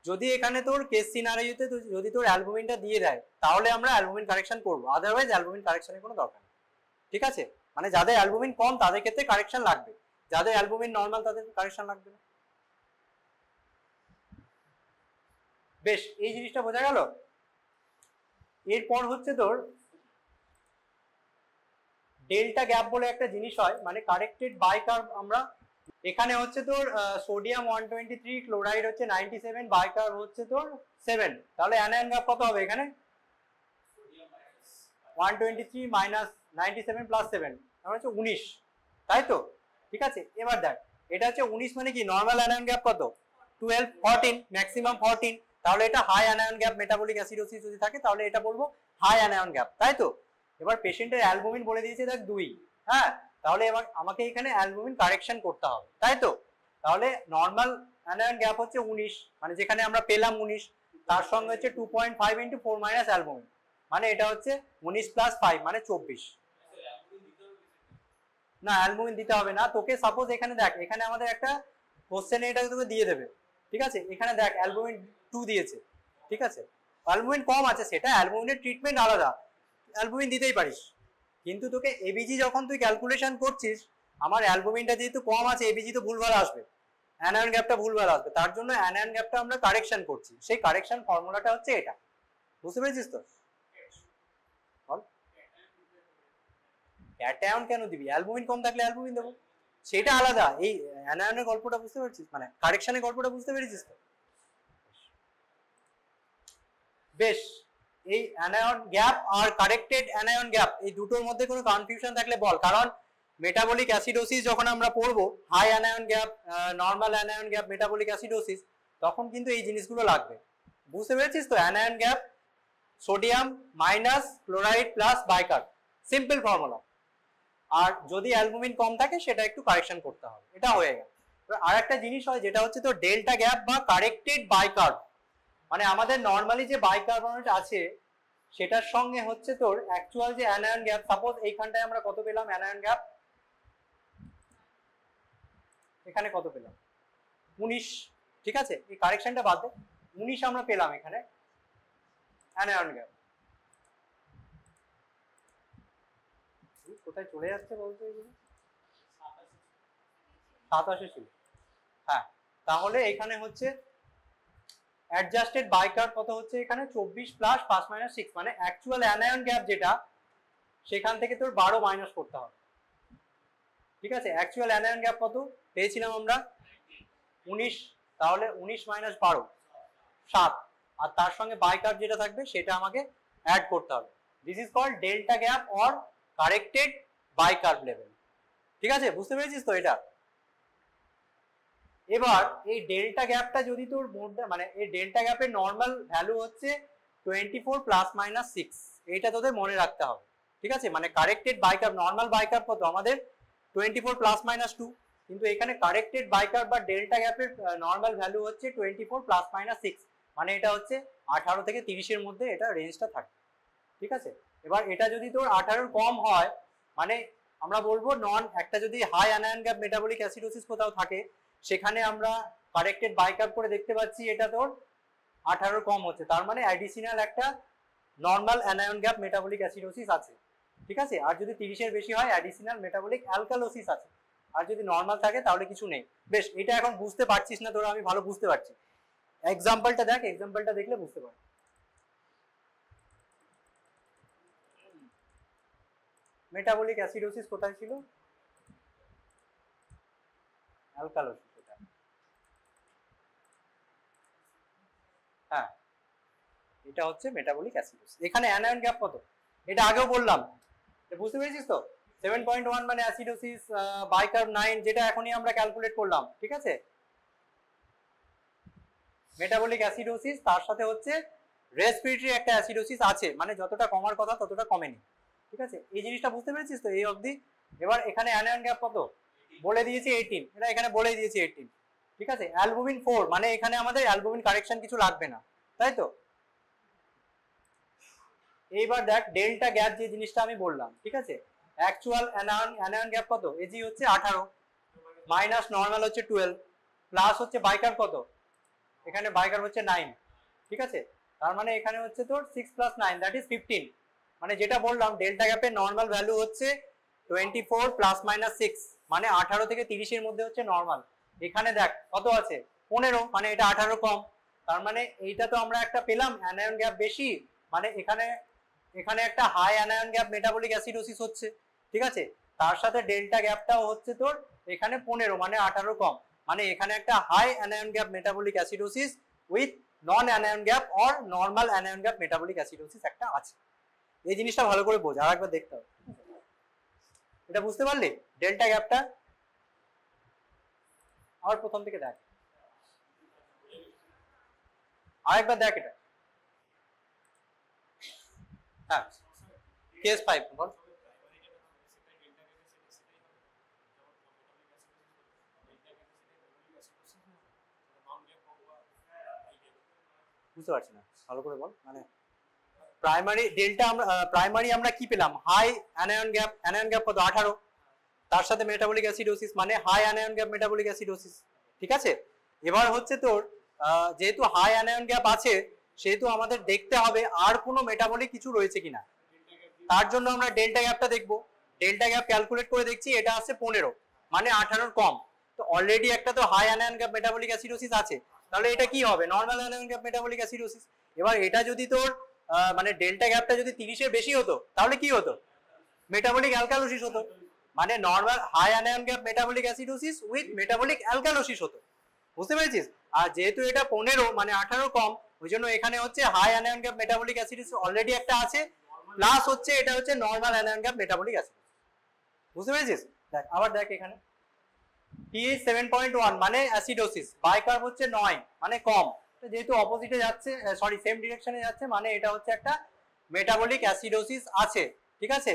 যদি এখানে তোর কেস সিনারিওতে যদি তোর অ্যালবুমিনটা দিয়ে দেয়, তাহলে আমরা অ্যালবুমিন কারেকশন করব, আদারওয়াইজ অ্যালবুমিন কারেকশনের কোনো দরকার নেই, ঠিক আছে? মানে যাদের অ্যালবুমিন কম তাদের ক্ষেত্রে কারেকশন লাগবে, যাদের অ্যালবুমিন নর্মাল তাদের কারেকশন লাগবে না। বেশ, এই জিনিসটা বোঝা গেল। এরপর হচ্ছে তোর ডেল্টা গ্যাপ বলে একটা জিনিস হয়, মানে কারেক্টেড বাইকার্ব আমরা এখানে হচ্ছে তোর সোডিয়াম 123, ক্লোরাইড হচ্ছে 97, বাইকার্ব হচ্ছে তোর 7, তাহলে অ্যানায়ন গ্যাপ কত হবে এখানে? 123 মাইনাস 97 প্লাস 7, তাহলে হচ্ছে 19, তাই তো? ঠিক আছে, এবার দেখ এটা হচ্ছে 19 মানে কি? নর্মাল অ্যানায়ন গ্যাপ কত? 12, 14, ম্যাক্সিমাম 14, তাহলে এটা high anion gap, metabolic acidosis যদি থাকে তাহলে এটা বলবো হাই অ্যানায়ন গ্যাপ, তাই তো? এবার পেশেন্টের অ্যালবুমিন বলে দিয়েছে দেখ 2, হ্যাঁ, তাহলে এবার আমাকে এখানে অ্যালবুমিন কারেকশন করতে হবে, তাই তো? তাহলে নর্মাল অ্যানায়ন গ্যাপ হচ্ছে 19, মানে যেখানে আমরা পেলাম 19, তার সঙ্গে হচ্ছে 2.5 ইন্টু 4 মাইনাস অ্যালবুমিন, মানে এটা হচ্ছে 19 প্লাস 5 মানে 24। না, অ্যালবুমিন দিতে হবে না তোকে। সাপোজ এখানে দেখ, এখানে আমাদের একটা কোশ্চেনে এটা তোকে দিয়ে দেবে, ঠিক আছে? এখানে দেখ অ্যালবুমিন 2 দিয়েছে, ঠিক আছে? অ্যালবুমিন কম আছে, সেটা অ্যালবুমিনের ট্রিটমেন্ট আলাদা, অ্যালবুমিন দিতেই পারিস, কিন্তু তোকে এবিজি যখন তুই ক্যালকুলেশন করছিস, আমার অ্যালবুমিনটা যেহেতু কম আছে, এবিজি তো ভুলভাল আসবে, অ্যানায়ন গ্যাপটা ভুলভাল আসবে, তার জন্য অ্যানায়ন গ্যাপটা আমরা কারেকশন করছি, সেই কারেকশন ফর্মুলাটা হচ্ছে এটা, বুঝতে পেরেছিস তো? ক্যাটায়ন কেন দিবি? অ্যালবুমিন কম থাকলে অ্যালবুমিন দেবো, সেটা আলাদা। এই অ্যানায়নের গল্পটা বুঝতে পারছিস, মানে কারেকশনের গল্পটা বুঝতে পেরেছিস তো? বেশ, এই অ্যানায়ন গ্যাপ আর কারেক্টেড অ্যানায়ন গ্যাপ এই দুটোর মধ্যে কোনো কনফিউশন থাকলে বল, কারণ মেটাবলিক অ্যাসিডোসিস যখন আমরা পড়বো, high anion gap, normal anion gap, metabolic acidosis, তখন কিন্তু এই জিনিসগুলো লাগবে। বুঝতে পেরেছিস তো? Anion gap sodium minus chloride plus bicarb, simple formula. আর যদি অ্যালবুমিন কম থাকে সেটা একটু কারেকশন করতে হবে, এটা হয়ে গেল। আর একটা জিনিস হয় যেটা হচ্ছে তো ডেল্টা গ্যাপ বা কারেক্টেড বাইকার্ব, মানে আমাদের নর্মালি যে বাইকার্বনেট আছে সেটার সঙ্গে হচ্ছে তোর অ্যাকচুয়াল যে অ্যানায়ন গ্যাপ, সাপোজ এইখানটায় আমরা কত পেলাম অ্যানায়ন গ্যাপ, এখানে কত পেলাম 19, ঠিক আছে, এই কারেকশনটা বাদ দে, 19 আমরা পেলাম এখানে অ্যানায়ন গ্যাপ। কোথায় চলে যাচ্ছে বলতে, এগুলো 27 ছিল। হ্যাঁ, তাহলে এখানে হচ্ছে অ্যাডজাস্টেড বাইকার্ব কত হচ্ছে এখানে 24 প্লাস 5 মাইনাস 6, মানে অ্যাকচুয়াল অ্যানায়ন গ্যাপ যেটা সেখান থেকে তোর 12 মাইনাস করতে হবে। ঠিক আছে, অ্যাকচুয়াল অ্যানায়ন গ্যাপ কত পেয়েছিলাম আমরা 19, তাহলে 19 মাইনাস 12 7, আর তার সঙ্গে বাইকার্ব যেটা থাকবে সেটা আমাকে অ্যাড করতে হবে। This is called delta gap or corrected bicarb level. ঠিক আছে, বুঝতে পেরেছিস তো এটা? এবার এই ডেল্টা গ্যাপটা যদি তোর মানে এই ডেল্টা গ্যাপের নর্মাল ভ্যালু হচ্ছে 24 প্লাস মাইনাস 6, এইটা তোদের মনে রাখতে হবে। ঠিক আছে, মানে কারেক্টেড বাইকার্ব, নর্মাল বাইকার্ব কত আমাদের 24 প্লাস মাইনাস 2, কিন্তু এখানে কারেক্টেড বাইকার্ব বা ডেল্টা গ্যাপের নর্মাল ভ্যালু হচ্ছে 24 প্লাস মাইনাস 6, মানে এটা হচ্ছে 18 থেকে 30 এর মধ্যে এটা রেঞ্জটা থাকে। ঠিক আছে, এবার এটা যদি তোর 18 কম হয়, মানে আমরা বলবো নন, একটা যদি high anion gap metabolic acidosis কোথাও থাকে, সেখানে আমরা কারেক্টেড বাইকার্ব করে দেখতে পাচ্ছি এটা তোর 18 কম হচ্ছে, তার মানে অ্যাডিশনাল একটা normal anion gap metabolic acidosis আছে। ঠিক আছে, আর যদি 30 এর বেশি হয় অ্যাডিশনাল মেটাবলিক অ্যালকালোসিস আছে, আর যদি নর্মাল থাকে তাহলে কিছু নেই। বেশ, এটা এখন বুঝতে পারছিস না তোরা? আমি ভালো বুঝতে পারছি। এক্সাম্পলটা দেখ, এক্সাম্পলটা দেখলে বুঝতে পারবি। মেটাবলিক অ্যাসিডোসিস কোথায় ছিল? অ্যালকালোসিস। হ্যাঁ, এটা হচ্ছে মেটাবলিক অ্যাসিডোসিস। এখানে অ্যানায়ন গ্যাপ কত এটা আগেও বললাম, বুঝতে পেরেছিস তো? 7.1 মানে অ্যাসিডোসিস, বাইকার্ব 9, যেটা এখনই আমরা ক্যালকুলেট করলাম। ঠিক আছে, মেটাবলিক অ্যাসিডোসিস, তার সাথে হচ্ছে রেসপিরেটরি একটা অ্যাসিডোসিস আছে, মানে যতটা কমার কথা ততটা কমেনি। ঠিক আছে, এই জিনিসটা বুঝতে পেরেছিস তো এই অবধি? এবার এখানে অ্যানায়ন গ্যাপ কত বলে দিয়েছি 18, এটা এখানে বলে দিয়েছি 18। ঠিক আছে, অ্যালবুমিন 4, মানে এখানে আমাদের অ্যালবুমিন কারেকশন কিছু লাগবে না, তাই তো? এইবার দেখ ডেল্টা গ্যাপ যে জিনিসটা আমি বললাম, ঠিক আছে, অ্যাকচুয়াল অ্যানায়ন গ্যাপ কত, এজি হচ্ছে 18 মাইনাস নরমাল হচ্ছে 12 প্লাস হচ্ছে বাইকার্ব কত, এখানে বাইকার্ব হচ্ছে 9। ঠিক আছে, তার মানে এখানে হচ্ছে তোর 6 প্লাস 9 দ্যাট ইজ 15, মানে যেটা বললাম ডেল্টা গ্যাপের নরমাল ভ্যালু হচ্ছে 24 প্লাস মাইনাস 6, মানে 18 থেকে 30 এর মধ্যে হচ্ছে নরমাল। এখানে দেখ কত আছে 15, মানে এটা 18 কম, তার মানে এইটা তো আমরা একটা পেলাম অ্যানায়ন গ্যাপ বেশি, মানে এখানে একটা high anion gap metabolic acidosis হচ্ছে। ঠিক আছে, তার সাথে ডেল্টা গ্যাপটাও হচ্ছে তোর এখানে 15, মানে 18 কম, মানে এখানে একটা high anion gap metabolic acidosis with non anion gap or normal anion gap metabolic acidosis একটা আছে। এই জিনিসটা ভালো করে বোঝ, আরেকবার দেখতে হবে। এটা বুঝতে পারলি ডেল্টা গ্যাপটা? আর প্রথম থেকে দেখ, আরেকবার দেখ এটা। হ্যাঁ, কেস 5 বল। বুঝতে পারছি না, ভালো করে বল। মানে প্রাইমারি ডেল্টা প্রাইমারি আমরা কি পেলাম, হাই অ্যানায়ন গ্যাপ কত 18, তার সাথে মেটাবলিক অ্যাসিডোসিস, মানে high anion gap metabolic acidosis. ঠিক আছে, এবার হচ্ছে তোর যেহেতু হাই অ্যানায়ন গ্যাপ আছে সেহেতু আমাদের দেখতে হবে আর কোনো মেটাবলিক কিছু রয়েছে কিনা, তার জন্য আমরা ডেল্টা গ্যাপটা দেখবো। ডেল্টা গ্যাপ ক্যালকুলেট করে দেখছি, এটা আসছে 15, মানে 18 কম, তো অলরেডি একটা তো high anion gap metabolic acidosis আছে, তাহলে এটা কি হবে normal anion gap metabolic acidosis. এবার এটা যদি তোর মানে ডেল্টা গ্যাপটা যদি 30 এর বেশি হতো তাহলে কি হতো, মেটাবলিক অ্যালকালোসিস হতো, মানে normal high anion gap metabolic acidosis with metabolic alkalosis হতো। বুঝতে পেরেছিস? আর যেহেতু এটা 15, মানে 18 কম, ওই জন্য এখানে হচ্ছে high anion gap metabolic acidosis already একটা আছে, প্লাস হচ্ছে এটা হচ্ছে normal anion gap metabolic acidosis. বুঝতে পেরেছিস? দেখ আবার দেখ এখানে pH 7.1 মানে অ্যাসিডোসিস, বাইকার্ব হচ্ছে 9 মানে কম, যেহেতু অপোজিটে যাচ্ছে সরি সেম ডিরেকশনে যাচ্ছে মানে এটা হচ্ছে একটা মেটাবলিক অ্যাসিডোসিস আছে। ঠিক আছে,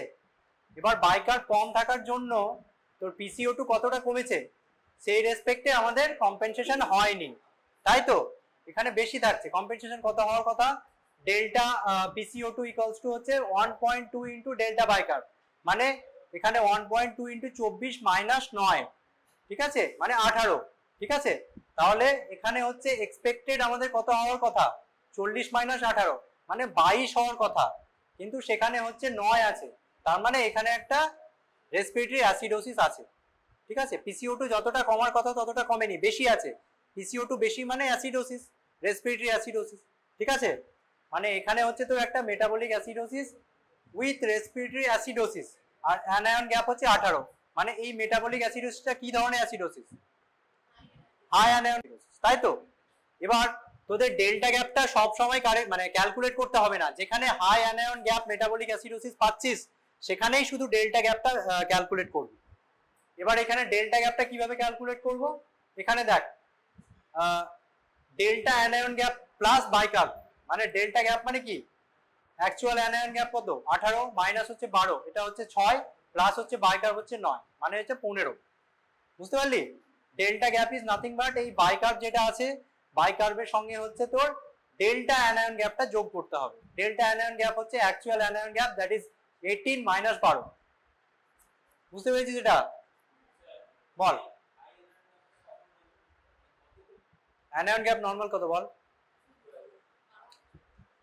এবার বাইকার্ব কম থাকার জন্য তোর PCO2 কতটা কমেছে সেই রেসপেক্টে আমাদের কম্পেনসেশন হয়নি, তাই তো? এখানে বেশি থাকছে, কম্পেনসেশন কত হওয়ার কথা, ডেল্টা PCO2 ইকুয়ালস টু হচ্ছে 1.2 ইন্টু ডেল্টা বাইকার্ব, মানে এখানে 1.2 ইন্টু 24 মাইনাস 9, ঠিক আছে, মানে 18। ঠিক আছে, তাহলে এখানে হচ্ছে এক্সপেক্টেড আমাদের কত হওয়ার কথা, 40 মাইনাস 18 মানে 22 হওয়ার কথা, কিন্তু সেখানে হচ্ছে 9 আছে, তার মানে এখানে একটা রেসপিরেটরি অ্যাসিডোসিস আছে। ঠিক আছে, PCO2 যতটা কমার কথা ততটা কমেনি, বেশি আছে। PCO2 বেশি মানে অ্যাসিডোসিস, রেসপিরেটরি অ্যাসিডোসিস। ঠিক আছে, মানে এখানে হচ্ছে তো একটা metabolic acidosis with respiratory acidosis, আর অ্যানায়ন গ্যাপ হচ্ছে 18, মানে এই মেটাবলিক অ্যাসিডোসিসটা কি ধরনের অ্যাসিডোসিস, হাই অ্যানায়ন, তাই তো? এবার তোদের ডেল্টা গ্যাপটা সব সময় মানে ক্যালকুলেট করতে হবে না, যেখানে high anion gap metabolic acidosis পাচ্ছিস সেখানেই শুধু ডেল্টা গ্যাপটা ক্যালকুলেট করবি। এবার এখানে ডেল্টা গ্যাপটা কিভাবে ক্যালকুলেট করব, এখানে দেখ ডেল্টা অ্যানায়ন গ্যাপ প্লাস বাইকার্ব, মানে ডেল্টা গ্যাপ মানে কি, অ্যাকচুয়াল অ্যানায়ন গ্যাপ কত 18 মাইনাস হচ্ছে 12, এটা হচ্ছে 6 প্লাস হচ্ছে বাইকার্ব হচ্ছে 9 মানে হচ্ছে 15। বুঝতে পারলি? Delta gap is nothing but এই বাইকার্ব যেটা আছে, বাইকার্বের সঙ্গে হচ্ছে তোর ডেল্টা অ্যানায়ন গ্যাপটা যোগ করতে হবে। ডেল্টা অ্যানায়ন গ্যাপ হচ্ছে actual anion gap, that is 18 minus 12। বুঝতে পেরেছিস এটা? বল অ্যানায়ন গ্যাপ নরমাল কত বল,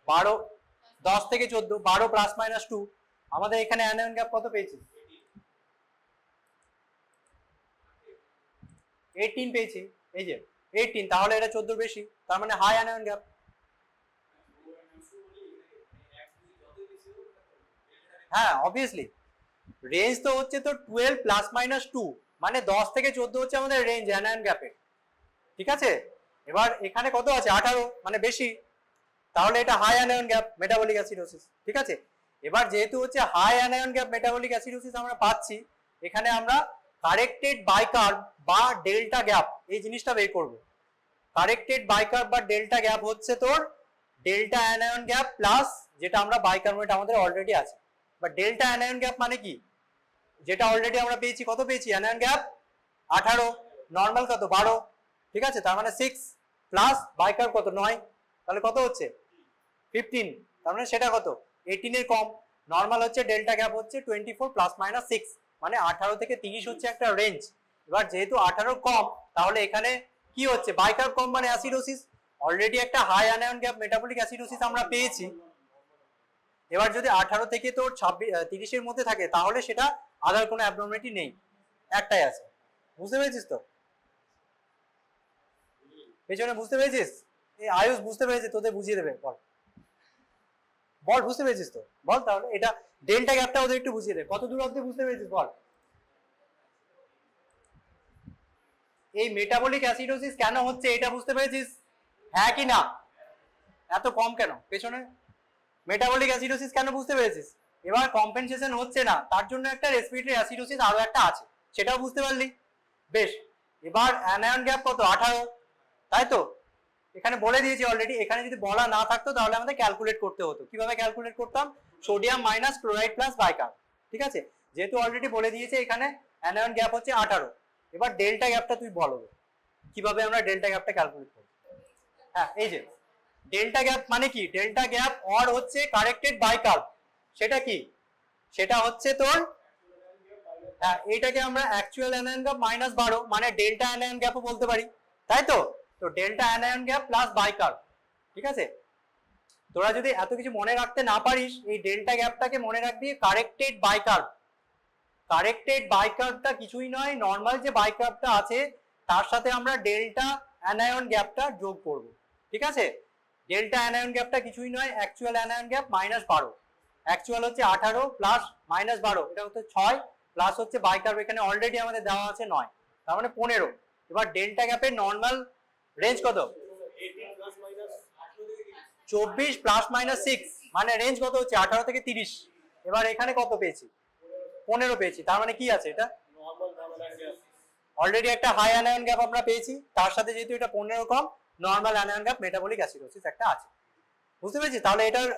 12, 10 থেকে 14, 12 প্লাস মাইনাস 2, আমাদের এখানে অ্যানায়ন গ্যাপ কত পেয়েছি, 18 পেয়েছি, এই যে 18, তাহলে এটা 14 বেশি, তার মানে হাই অ্যানায়ন গ্যাপ। হ্যাঁ অবভিয়াসলি, রেঞ্জ তো হচ্ছে তো 12 প্লাস মাইনাস 2, মানে 10 থেকে 14 হচ্ছে আমাদের রেঞ্জ অ্যানায়ন গ্যাপের। ঠিক আছে, এবার এখানে কত আছে 18, মানে বেশি, তাহলে এটা high anion gap metabolic acidosis. ঠিক আছে, এবার যেহেতু হচ্ছে high anion gap metabolic acidosis আমরা পাচ্ছি, এখানে আমরা কারেক্টেড বাইকার্ব বা ডেল্টা গ্যাপ এই জিনিসটা বের করব। কারেক্টেড বাইকার্ব বা ডেল্টা গ্যাপ হচ্ছে তোর ডেল্টা অ্যানায়ন গ্যাপ প্লাস যেটা আমরা বাইকার্বনেট আমাদের অলরেডি আছে, বা ডেল্টা অ্যানায়ন গ্যাপ মানে কি, যেটা অলরেডি আমরা পেয়েছি, কত পেয়েছি অ্যানায়ন গ্যাপ 18, নরমাল কত 12, ঠিক আছে, তার মানে 6 প্লাস বাইকার্ব কত 9, তাহলে কত হচ্ছে 15, তার মানে সেটা কত 18 এর কম। নরমাল হচ্ছে ডেল্টা গ্যাপ হচ্ছে 24 প্লাস মাইনাস 6, মানে 18 থেকে 30 হচ্ছে একটা রেঞ্জ। এবার যেহেতু 18 কম, তাহলে এখানে কি হচ্ছে বাইকার্ব কম মানে অ্যাসিডোসিস, অলরেডি একটা high anion gap metabolic acidosis আমরা পেয়েছি। এবার যদি 18 থেকে তোর 30 এর মধ্যে থাকে তাহলে সেটা আদার কোনো অ্যাবনর্মালিটি নেই, একটাই আছে। বুঝতে পেরেছিস তো? পেছনে বুঝতে পেরেছিস? এই আয়ুষ বুঝতে পেরেছে, তোদের বুঝিয়ে দেবে, বল বল বুঝতে পেরেছিস তো? বল তাহলে এটা ডেল্টা গ্যাপটা ওদের একটু বুঝিয়ে দে, কত দূর অবধি বুঝতে পেরেছিস বল। এই মেটাবলিক অ্যাসিডোসিস কেন হচ্ছে এটা বুঝতে পেরেছিস, হ্যাঁ কি না? এত কম কেন পেছনে, মেটাবলিক অ্যাসিডোসিস কেন বুঝতে পেরেছিস? এবার কম্পেনসেশন হচ্ছে না, তার জন্য একটা রেসপিরেটরি অ্যাসিডোসিস আরো একটা আছে, সেটাও বুঝতে পারলি। বেশ, এবার অ্যানায়ন গ্যাপ কত 18, তাই তো? এখানে বলে দিয়েছি অলরেডি, এখানে যদি বলা না থাকতো তাহলে আমাদের ক্যালকুলেট করতে হতো। কিভাবে ক্যালকুলেট করতাম, সোডিয়াম মাইনাস ক্লোরাইড প্লাস বাইকার্ব। ঠিক আছে, যেহেতু অলরেডি বলে দিয়েছে এখানে অ্যানায়ন গ্যাপ হচ্ছে 18, এবার ডেল্টা গ্যাপটা তুই বলো কিভাবে আমরা ডেল্টা গ্যাপটা ক্যালকুলেট করব। হ্যাঁ, এই যে ডেল্টা গ্যাপ মানে কি, ডেল্টা গ্যাপ অর হচ্ছে কারেক্টেড বাইকার্ব, সেটা কি, সেটা হচ্ছে তোর হ্যাঁ এইটাকে আমরা অ্যাকচুয়াল অ্যানায়ন গ্যাপ মাইনাস 12 মানে ডেল্টা অ্যানায়ন গ্যাপও বলতে পারি, তাই তো? তো ডেল্টা অ্যানায়ন গ্যাপ প্লাস বাইকার্ব। ঠিক আছে, তোরা যদি এত কিছু মনে রাখতে না পারিস, এই ডেল্টা গ্যাপটাকে মনে রাখবি কারেক্টেড বাইকার্ব। কারেক্টেড বাইকার্বটা কিছুই নয়, নর্মাল যে বাইকার্বটা আছে তার সাথে আমরা ডেল্টা অ্যানায়ন গ্যাপটা যোগ করব। ঠিক আছে, ডেল্টা অ্যানায়ন গ্যাপটা কিছুই নয়, actual anion gap minus 12, actual হচ্ছে 18 প্লাস মাইনাস 12, এটা হচ্ছে 6 প্লাস হচ্ছে বাইকার্ব এখানে অলরেডি আমাদের দেওয়া আছে 9, তার মানে 15। এবার ডেল্টা গ্যাপের নর্মাল রেঞ্জ কত, 24 প্লাস মাইনাস 6 মানে রেঞ্জ কত হচ্ছে 18 থেকে 30। এবার এখানে কত পেয়েছি 15 পেয়েছি, তার মানে কি আছে এটা অলরেডি একটা হাই অ্যানায়ন গ্যাপ আমরা পেয়েছি, তার সাথে যেহেতু এটা 15 কম normal anion gap metabolic acidosis একটা আছে। বুঝতে পেরেছি? তাহলে এটার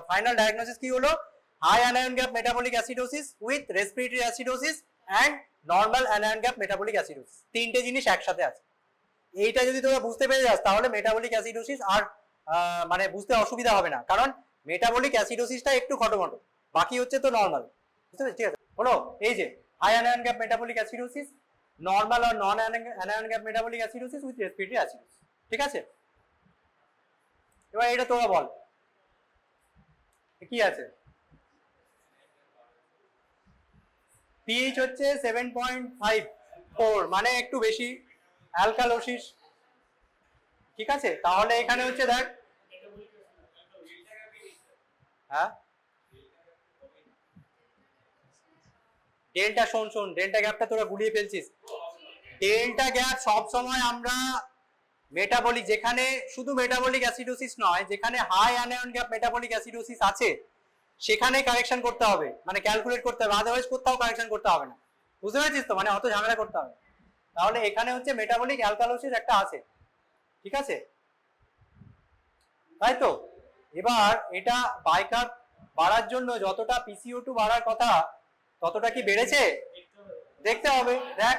ফাইনাল ডায়াগনোসিস কি হলো? High anion gap metabolic acidosis with respiratory acidosis and normal anion gap metabolic acidosis, তিনটে জিনিস একসাথে আছে। এইটা যদি তোমরা বুঝতে পেরে যাস তাহলে মেটাবলিক অ্যাসিডোসিস আর মানে বুঝতে অসুবিধা হবে না, কারণ মেটাবলিক অ্যাসিডোসিসটা একটু খটোমটো, বাকি হচ্ছে তো নরমাল। বুঝতে পেরেছি? ঠিক আছে, হলো এই যে high anion gap metabolic acidosis, normal আর non anion gap metabolic acidosis with respiratory acidosis. ঠিক আছে, এবার এটা তোরা বল কি আছে। পিএইচ হচ্ছে 7.54 মানে একটু বেশি, অ্যালকালোসিস। ঠিক আছে, তাহলে এখানে হচ্ছে দেখ, হ্যাঁ ডেল্টা শোন ডেল্টা গ্যাপটা তোরা গুলিয়ে ফেলছিস। ডেল্টা গ্যাপ সব সময় আমরা মেটাবলিক, যেখানে শুধু মেটাবলিক অ্যাসিডোসিস নয়, যেখানে high anion gap metabolic acidosis আছে সেখানে কারেকশন করতে হবে, মানে ক্যালকুলেট করতে হবে, আদারওয়াইজ কোথাও কারেকশন করতে হবে না। বুঝতে পেরেছিস তো? মানে অত ঝামেলা করতে হবে। তাহলে এখানে হচ্ছে মেটাবলিক অ্যালকালোসিস একটা আছে। ঠিক আছে, তাই তো? এবার এটা বাইকার বাড়ার জন্য যতটা পিসিও2 বাড়ার কথা ততটা কি বেড়েছে দেখতে হবে। দেখ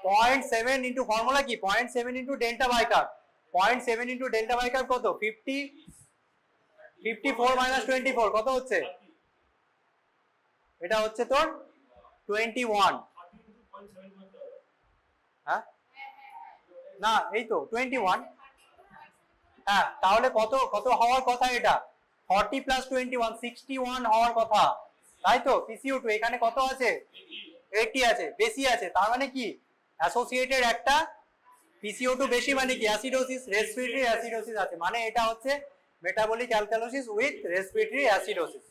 0.7 ইন্টু ফর্মুলা কি 0.7 into delta biker, 0.7 into delta biker কত 54 মাইনাস 24 কত হচ্ছে? এটা হচ্ছে তোর 21। হ্যাঁ না এই তো 21। হ্যাঁ তাহলে কত কত হওয়ার কথা? এটা 40 প্লাস 21 61 হওয়ার কথা, তাই তো? পিসিও2 এখানে কত আছে? 80 আছে, বেশি আছে। তার মানে কি অ্যাসোসিয়েটেড একটা পিসিও2 বেশি মানে কি অ্যাসিডোসিস, রেসপিরেটরি অ্যাসিডোসিস আছে, মানে এটা হচ্ছে metabolic alkalosis with respiratory acidosis.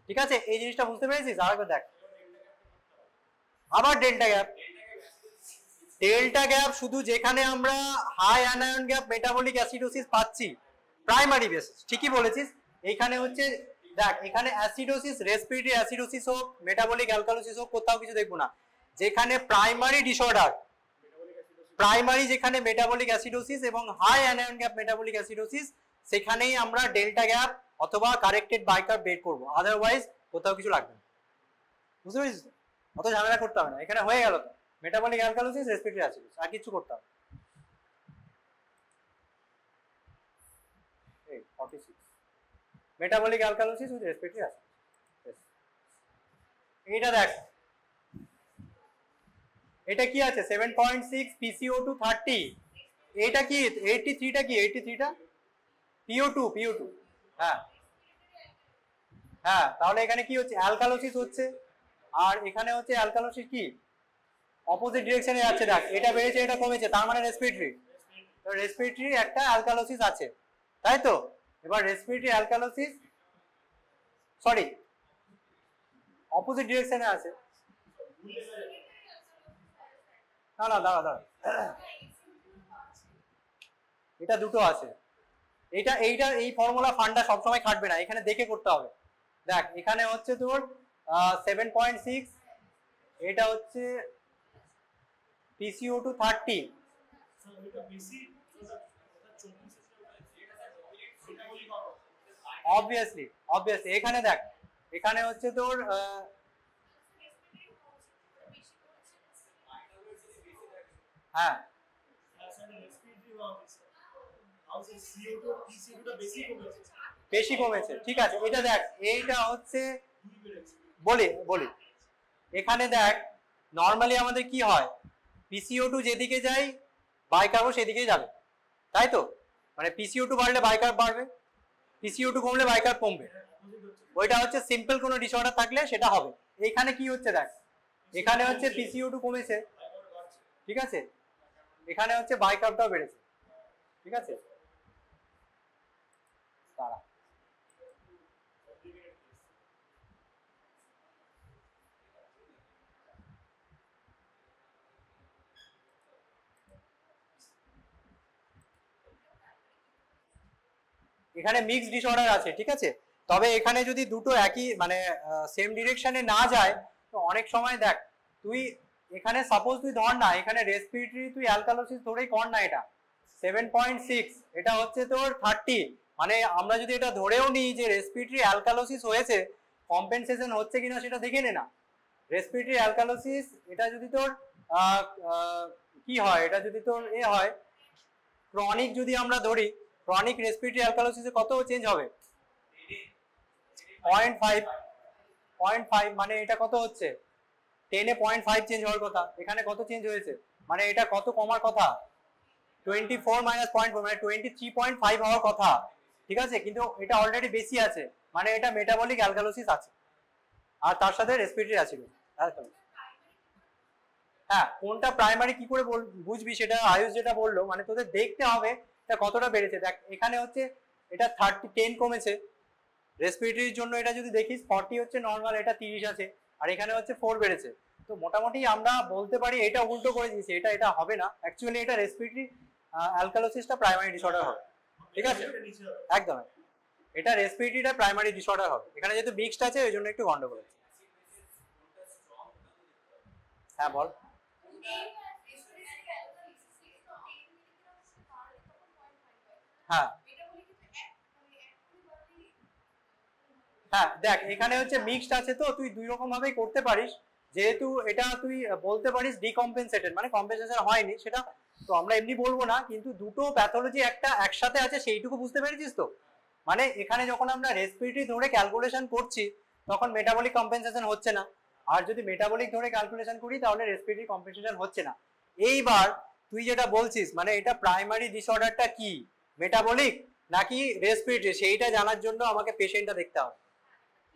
ঠিক আছে, এই জিনিসটা বুঝতে পেরেছিস? আরেকবার দেখ, আবার ডেল্টা গ্যাপ। ডেল্টা গ্যাপ শুধু যেখানে আমরা high anion gap metabolic acidosis পাচ্ছি প্রাইমারি বেসিস, ঠিকই বলেছিস। এখানে হচ্ছে দেখ, এখানে অ্যাসিডোসিস, রেসপিরেটরি অ্যাসিডোসিস হোক, মেটাবলিক অ্যালকালোসিস হোক, কোথাও কিছু দেখবো না। যেখানে প্রাইমারি ডিসঅর্ডার, প্রাইমারি যেখানে মেটাবলিক অ্যাসিডোসিস এবং high anion gap metabolic acidosis, সেখানেই আমরা ডেল্টা গ্যাপ অথবা কারেক্টেড বাইকার বের করবো, আদারওয়াইজ কোথাও কিছু লাগবে না। বুঝতে পেরেছিস? অত ঝামেলা করতে হবে না, এখানে হয়ে গেল তো মেটাবলিক অ্যালকালোসিস, রেসপিরেটরি অ্যাসিডোসিস, আর কিছু করতে হবে। 46 metabolic alkalosis with respiratory acidosis. এইটা দেখ, এটা কি আছে 7.6 PCO2 30, এটা কি 83টা কি 83টা PO2 হ্যাঁ হ্যাঁ, তাহলে এখানে কি হচ্ছে? অ্যালকালোসিস হচ্ছে, আর এখানে হচ্ছে অ্যালকালোসিস কি অপোজিট ডিরেকশনে যাচ্ছে। দেখ এটা বেড়েছে এটা কমেছে, তার মানে রেসপিরেটরি, তো রেসপিরেটরি একটা অ্যালকালোসিস আছে, তাই তো? এবার রেসপিরেটরি অ্যালকালোসিস, সরি অপোজিট ডিরেকশনে আছে। না না দাঁড়া, এটা দুটো আছে। এইটা এই ফর্মুলা ফান্ডা সবসময় খাটবে না, এখানে দেখে করতে হবে। দেখ এখানে হচ্ছে তোর 7.6, এটা হচ্ছে PCO2 30। অবভিয়াসলি এখানে দেখ, এখানে হচ্ছে তোর হ্যাঁ বেশি কমেছে, ঠিক আছে। এটা দেখ, এইটা হচ্ছে বলি এখানে দেখ, নর্মালি আমাদের কি হয়, PCO2 যেদিকে যায় বাইকার্বও সেদিকেই যাবে, তাই তো? মানে PCO2 বাড়লে বাইকার্ব বাড়বে, PCO2 কমলে বাইকার্ব কমবে। ওইটা হচ্ছে সিম্পল কোনো ডিসঅর্ডার থাকলে সেটা হবে। এখানে কি হচ্ছে দেখ, এখানে হচ্ছে PCO2 কমেছে, ঠিক আছে, এখানে হচ্ছে বাইকার্বটাও বেড়েছে, ঠিক আছে। দাঁড়া, এখানে মিক্স ডিসঅর্ডার আছে, ঠিক আছে। তবে এখানে যদি দুটো একই মানে সেম ডিরেকশনে না যায়, তো অনেক সময় দেখ তুই এখানে সাপোজ তুই ধর না এখানে রেসপিরেটরি তুই অ্যালকালোসিস ধরেই কর না, এটা 7.6, এটা হচ্ছে তোর 30, মানে আমরা যদি এটা ধরেও নিই যে রেসপিরেটরি অ্যালকালোসিস হয়েছে, কম্পেনসেশন হচ্ছে কিনা সেটা দেখে নে না। রেসপিরেটরি অ্যালকালোসিস এটা যদি তোর কি হয়, এটা যদি তোর হয় ক্রনিক, যদি আমরা ধরি ক্রনিক রেসপিরেটরি অ্যালকালোসিসে কত চেঞ্জ হবে? 0.5 মানে এটা কত হচ্ছে 10 এ 0.5 চেঞ্জ হওয়ার কথা, এখানে কত চেঞ্জ হয়েছে, মানে এটা কত কমার কথা 24 মাইনাস 0.4 মানে 23.5 হওয়ার কথা, ঠিক আছে। কিন্তু এটা অলরেডি বেশি আছে, মানে এটা মেটাবলিক অ্যালকালোসিস আছে আর তার সাথে রেসপিরেটরি অ্যাসিডোসিস। হ্যাঁ, কোনটা প্রাইমারি কি করে বুঝবি সেটা আয়ুষ যেটা বললো, মানে তোদের দেখতে হবে এটা কতটা বেড়েছে। দেখ এখানে হচ্ছে এটা 10 কমেছে, রেসপিরেটরির জন্য এটা যদি দেখিস 40 হচ্ছে নর্মাল, এটা 30 আছে, আর এখানে হচ্ছে 4 বেড়েছে। তো মোটামুটি আমরা বলতে পারি এটা উল্টো করে দিয়েছে, এটা হবে না অ্যাকচুয়ালি, এটা রেসপিরেটরি অ্যালকালোসিসটা প্রাইমারি ডিসঅর্ডার হবে, ঠিক আছে। একদম এটা রেসপিরেটরিটা প্রাইমারি ডিসঅর্ডার হবে, এখানে যেহেতু মিক্সড আছে ওই জন্য একটু গন্ডগোল আছে। হ্যাঁ বল। হ্যাঁ হ্যাঁ দেখ এখানে হচ্ছে মিক্সড আছে, তো তুই দুই রকম ভাবেই করতে পারিস, যেহেতু এটা তুই বলতে পারিস ডিকম্পেনসেটেড মানে কম্পেনসেশন হয়নি সেটা, তো আমরা এমনি বলবো না, কিন্তু দুটো প্যাথোলজি একটা একসাথে আছে সেইটুকু বুঝতে পেরেছিস তো। মানে এখানে যখন আমরা রেসপিরেটরি ধরে ক্যালকুলেশন করছি তখন মেটাবলিক কম্পেনসেশন হচ্ছে না, আর যদি মেটাবলিক ধরে ক্যালকুলেশন করি তাহলে রেসপিরেটরি কম্পেনসেশন হচ্ছে না। এইবার তুই যেটা বলছিস মানে এটা প্রাইমারি ডিসঅর্ডারটা কি, মেটাবলিক নাকি রেসপিরেটরি, সেইটা জানার জন্য আমাকে পেশেন্টটা দেখতে হবে,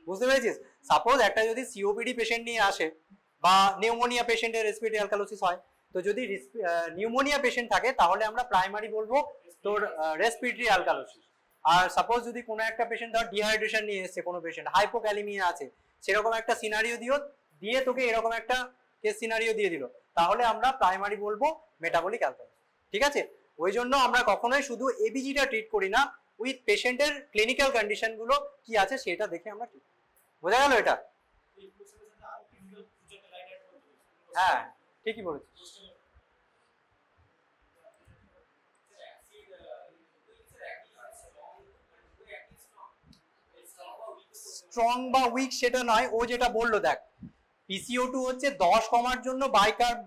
বুঝতে পেরেছিস। সাপোজ একটা যদি সিওপিডি পেশেন্ট নিয়ে আসে বা নিউমোনিয়া পেশেন্টের রেসপিরেটরি অ্যালকালোসিস হয়, তো যদি নিউমোনিয়া পেশেন্ট থাকে তাহলে আমরা প্রাইমারি বলবো তোর রেসপিরেটরি অ্যালকালোসিস। আর সাপোজ যদি কোনো একটা পেশেন্ট ধর ডিহাইড্রেশন নিয়ে এসেছে, কোনো পেশেন্ট হাইপোক্যালিমিয়া আছে, সেরকম একটা সিনারিও দিয়ে তোকে এরকম একটা কেস সিনারিও দিয়ে দিল, তাহলে আমরা প্রাইমারি বলবো মেটাবলিক অ্যালকালোসিস, ঠিক আছে। ওই জন্য আমরা কখনোই শুধু এবিজিটা ট্রিট করি না, উইথ পেশেন্টের ক্লিনিক্যাল কন্ডিশন গুলো কি আছে সেটা দেখে আমরা ট্রিট, বোঝা গেল এটা? হ্যাঁ ঠিকই বলেছিস। স্ট্রং বা উইক সেটা নয়, ও যেটা বললো দেখ PCO2 হচ্ছে 10 কমার জন্য বাইকার্ব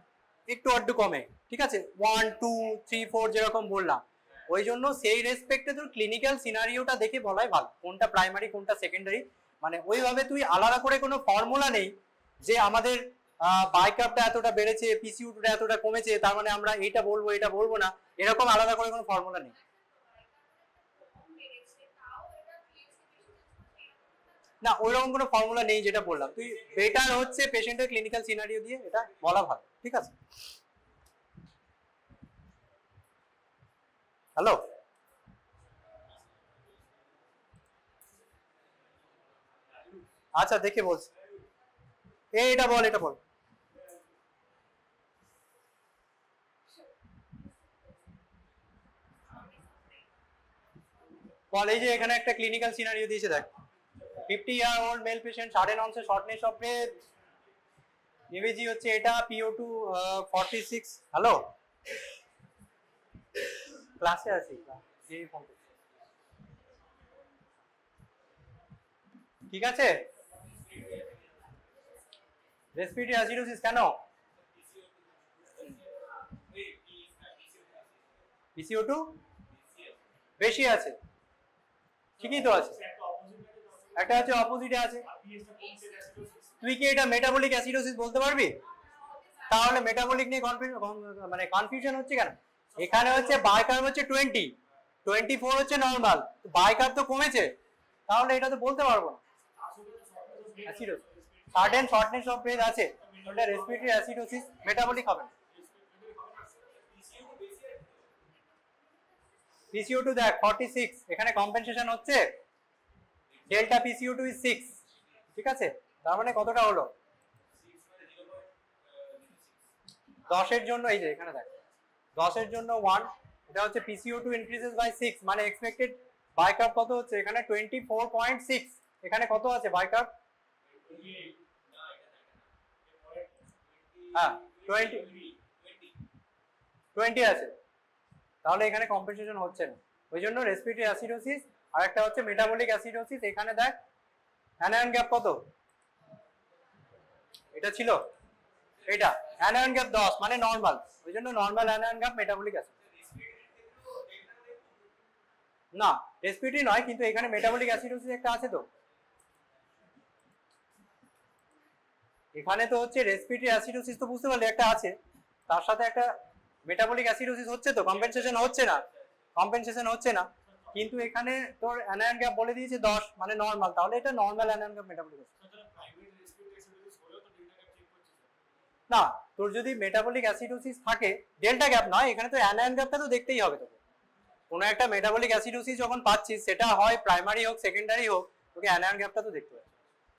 একটু আড্ডু কমে, ঠিক আছে 1 2 3 4 যেরকম বললাম, ওই জন্য সেই রেসপেক্টে তোর ক্লিনিক্যাল সিনারিওটা দেখে বলাই ভালো কোনটা প্রাইমারি কোনটা সেকেন্ডারি। মানে ওইভাবে তুই আলাদা করে কোনো ফর্মুলা নেই যে আমাদের বাইকার্বটা এতটা বেড়েছে PCO2টা এতটা কমেছে তার মানে আমরা এটা বলবো না, এরকম আলাদা করে কোনো ফর্মুলা নেই। না ওইরকম কোনো ফর্মুলা নেই, যেটা বললাম তুই বেটার হচ্ছে পেশেন্টের ক্লিনিক্যাল সিনারিও দিয়ে এটা বলা ভালো, ঠিক আছে। হ্যালো, আচ্ছা দেখে বলছি, এটা বল বল এই যে এখানে একটা ক্লিনিক্যাল সিনারিও দিয়েছে দেখ, 50-year-old male patient, sudden onset shortness of breath, ECG হচ্ছে এটা, PO2 46। হ্যালো, ক্লাসে আছি, ঠিক আছে। রেসপিরেটরি অ্যাসিডোসিস কেন? PCO2 বেশি আছে, ঠিকই তো আছে, একটা হচ্ছে অপোজিটে আছে। তুই কি এটা মেটাবলিক অ্যাসিডোসিস বলতে পারবি? তাহলে মেটাবলিক নিয়ে মানে কনফিউশন হচ্ছে কেন? এখানে হচ্ছে বাইকার্ব হচ্ছে 20, 24 হচ্ছে নরমাল, বাইকার্ব তো কমেছে, তাহলে এটা তো বলতে পারবো না acidosis. Sudden shortness of breadth আছে, ওটা রেসপিরেটরি অ্যাসিডোসিস, মেটাবলিক হবে না। PCO2 দেখ 46, এখানে কম্পেনসেশন হচ্ছে, ডেল্টা PCO2 is 6, ঠিক আছে, তার মানে কতটা হলো 10 এর জন্য, এই যে এখানে দেখ 10 এর জন্য 1, এটা হচ্ছে PCO2 increases by 6 মানে expected বাইকার্ব কত হচ্ছে এখানে 24.6, এখানে কত আছে বাইকার্ব? হ্যাঁ 20 আছে, তাহলে এখানে কম্পেনসেশন হচ্ছে না, ওই জন্য রেসপিরেটরি অ্যাসিডোসিস। আর একটা হচ্ছে মেটাবলিক অ্যাসিডোসিস। এখানে দেখ অ্যানায়ন গ্যাপ কত, এটা ছিল, এটা অ্যানায়ন গ্যাপ 10 মানে নরমাল, ওই জন্য normal anion gap metabolic acid. না রেসপিরেটরি নয়, কিন্তু এখানে মেটাবলিক অ্যাসিডোসিস একটা আছে তো, এখানে তো হচ্ছে রেসপিরেটরি অ্যাসিডোসিস তো বুঝতে পারলে একটা আছে, তার সাথে একটা মেটাবলিক অ্যাসিডোসিস হচ্ছে তো, কম্পেনসেশন হচ্ছে না, কম্পেনসেশন হচ্ছে না, কিন্তু এখানে তোর অ্যানায়ন গ্যাপ বলে দিয়েছে 10 মানে নরমাল, তাহলে এটা normal anion gap metabolic acid. না তোর যদি মেটাবলিক অ্যাসিডোসিস থাকে, ডেল্টা গ্যাপ নয়, এখানে তো অ্যানায়ন গ্যাপটা তো দেখতেই হবে তোকে, কোনো একটা মেটাবলিক অ্যাসিডোসিস যখন পাচ্ছিস সেটা হয় প্রাইমারি হোক সেকেন্ডারি হোক, তোকে অ্যানায়ন গ্যাপটা তো দেখতে হবে।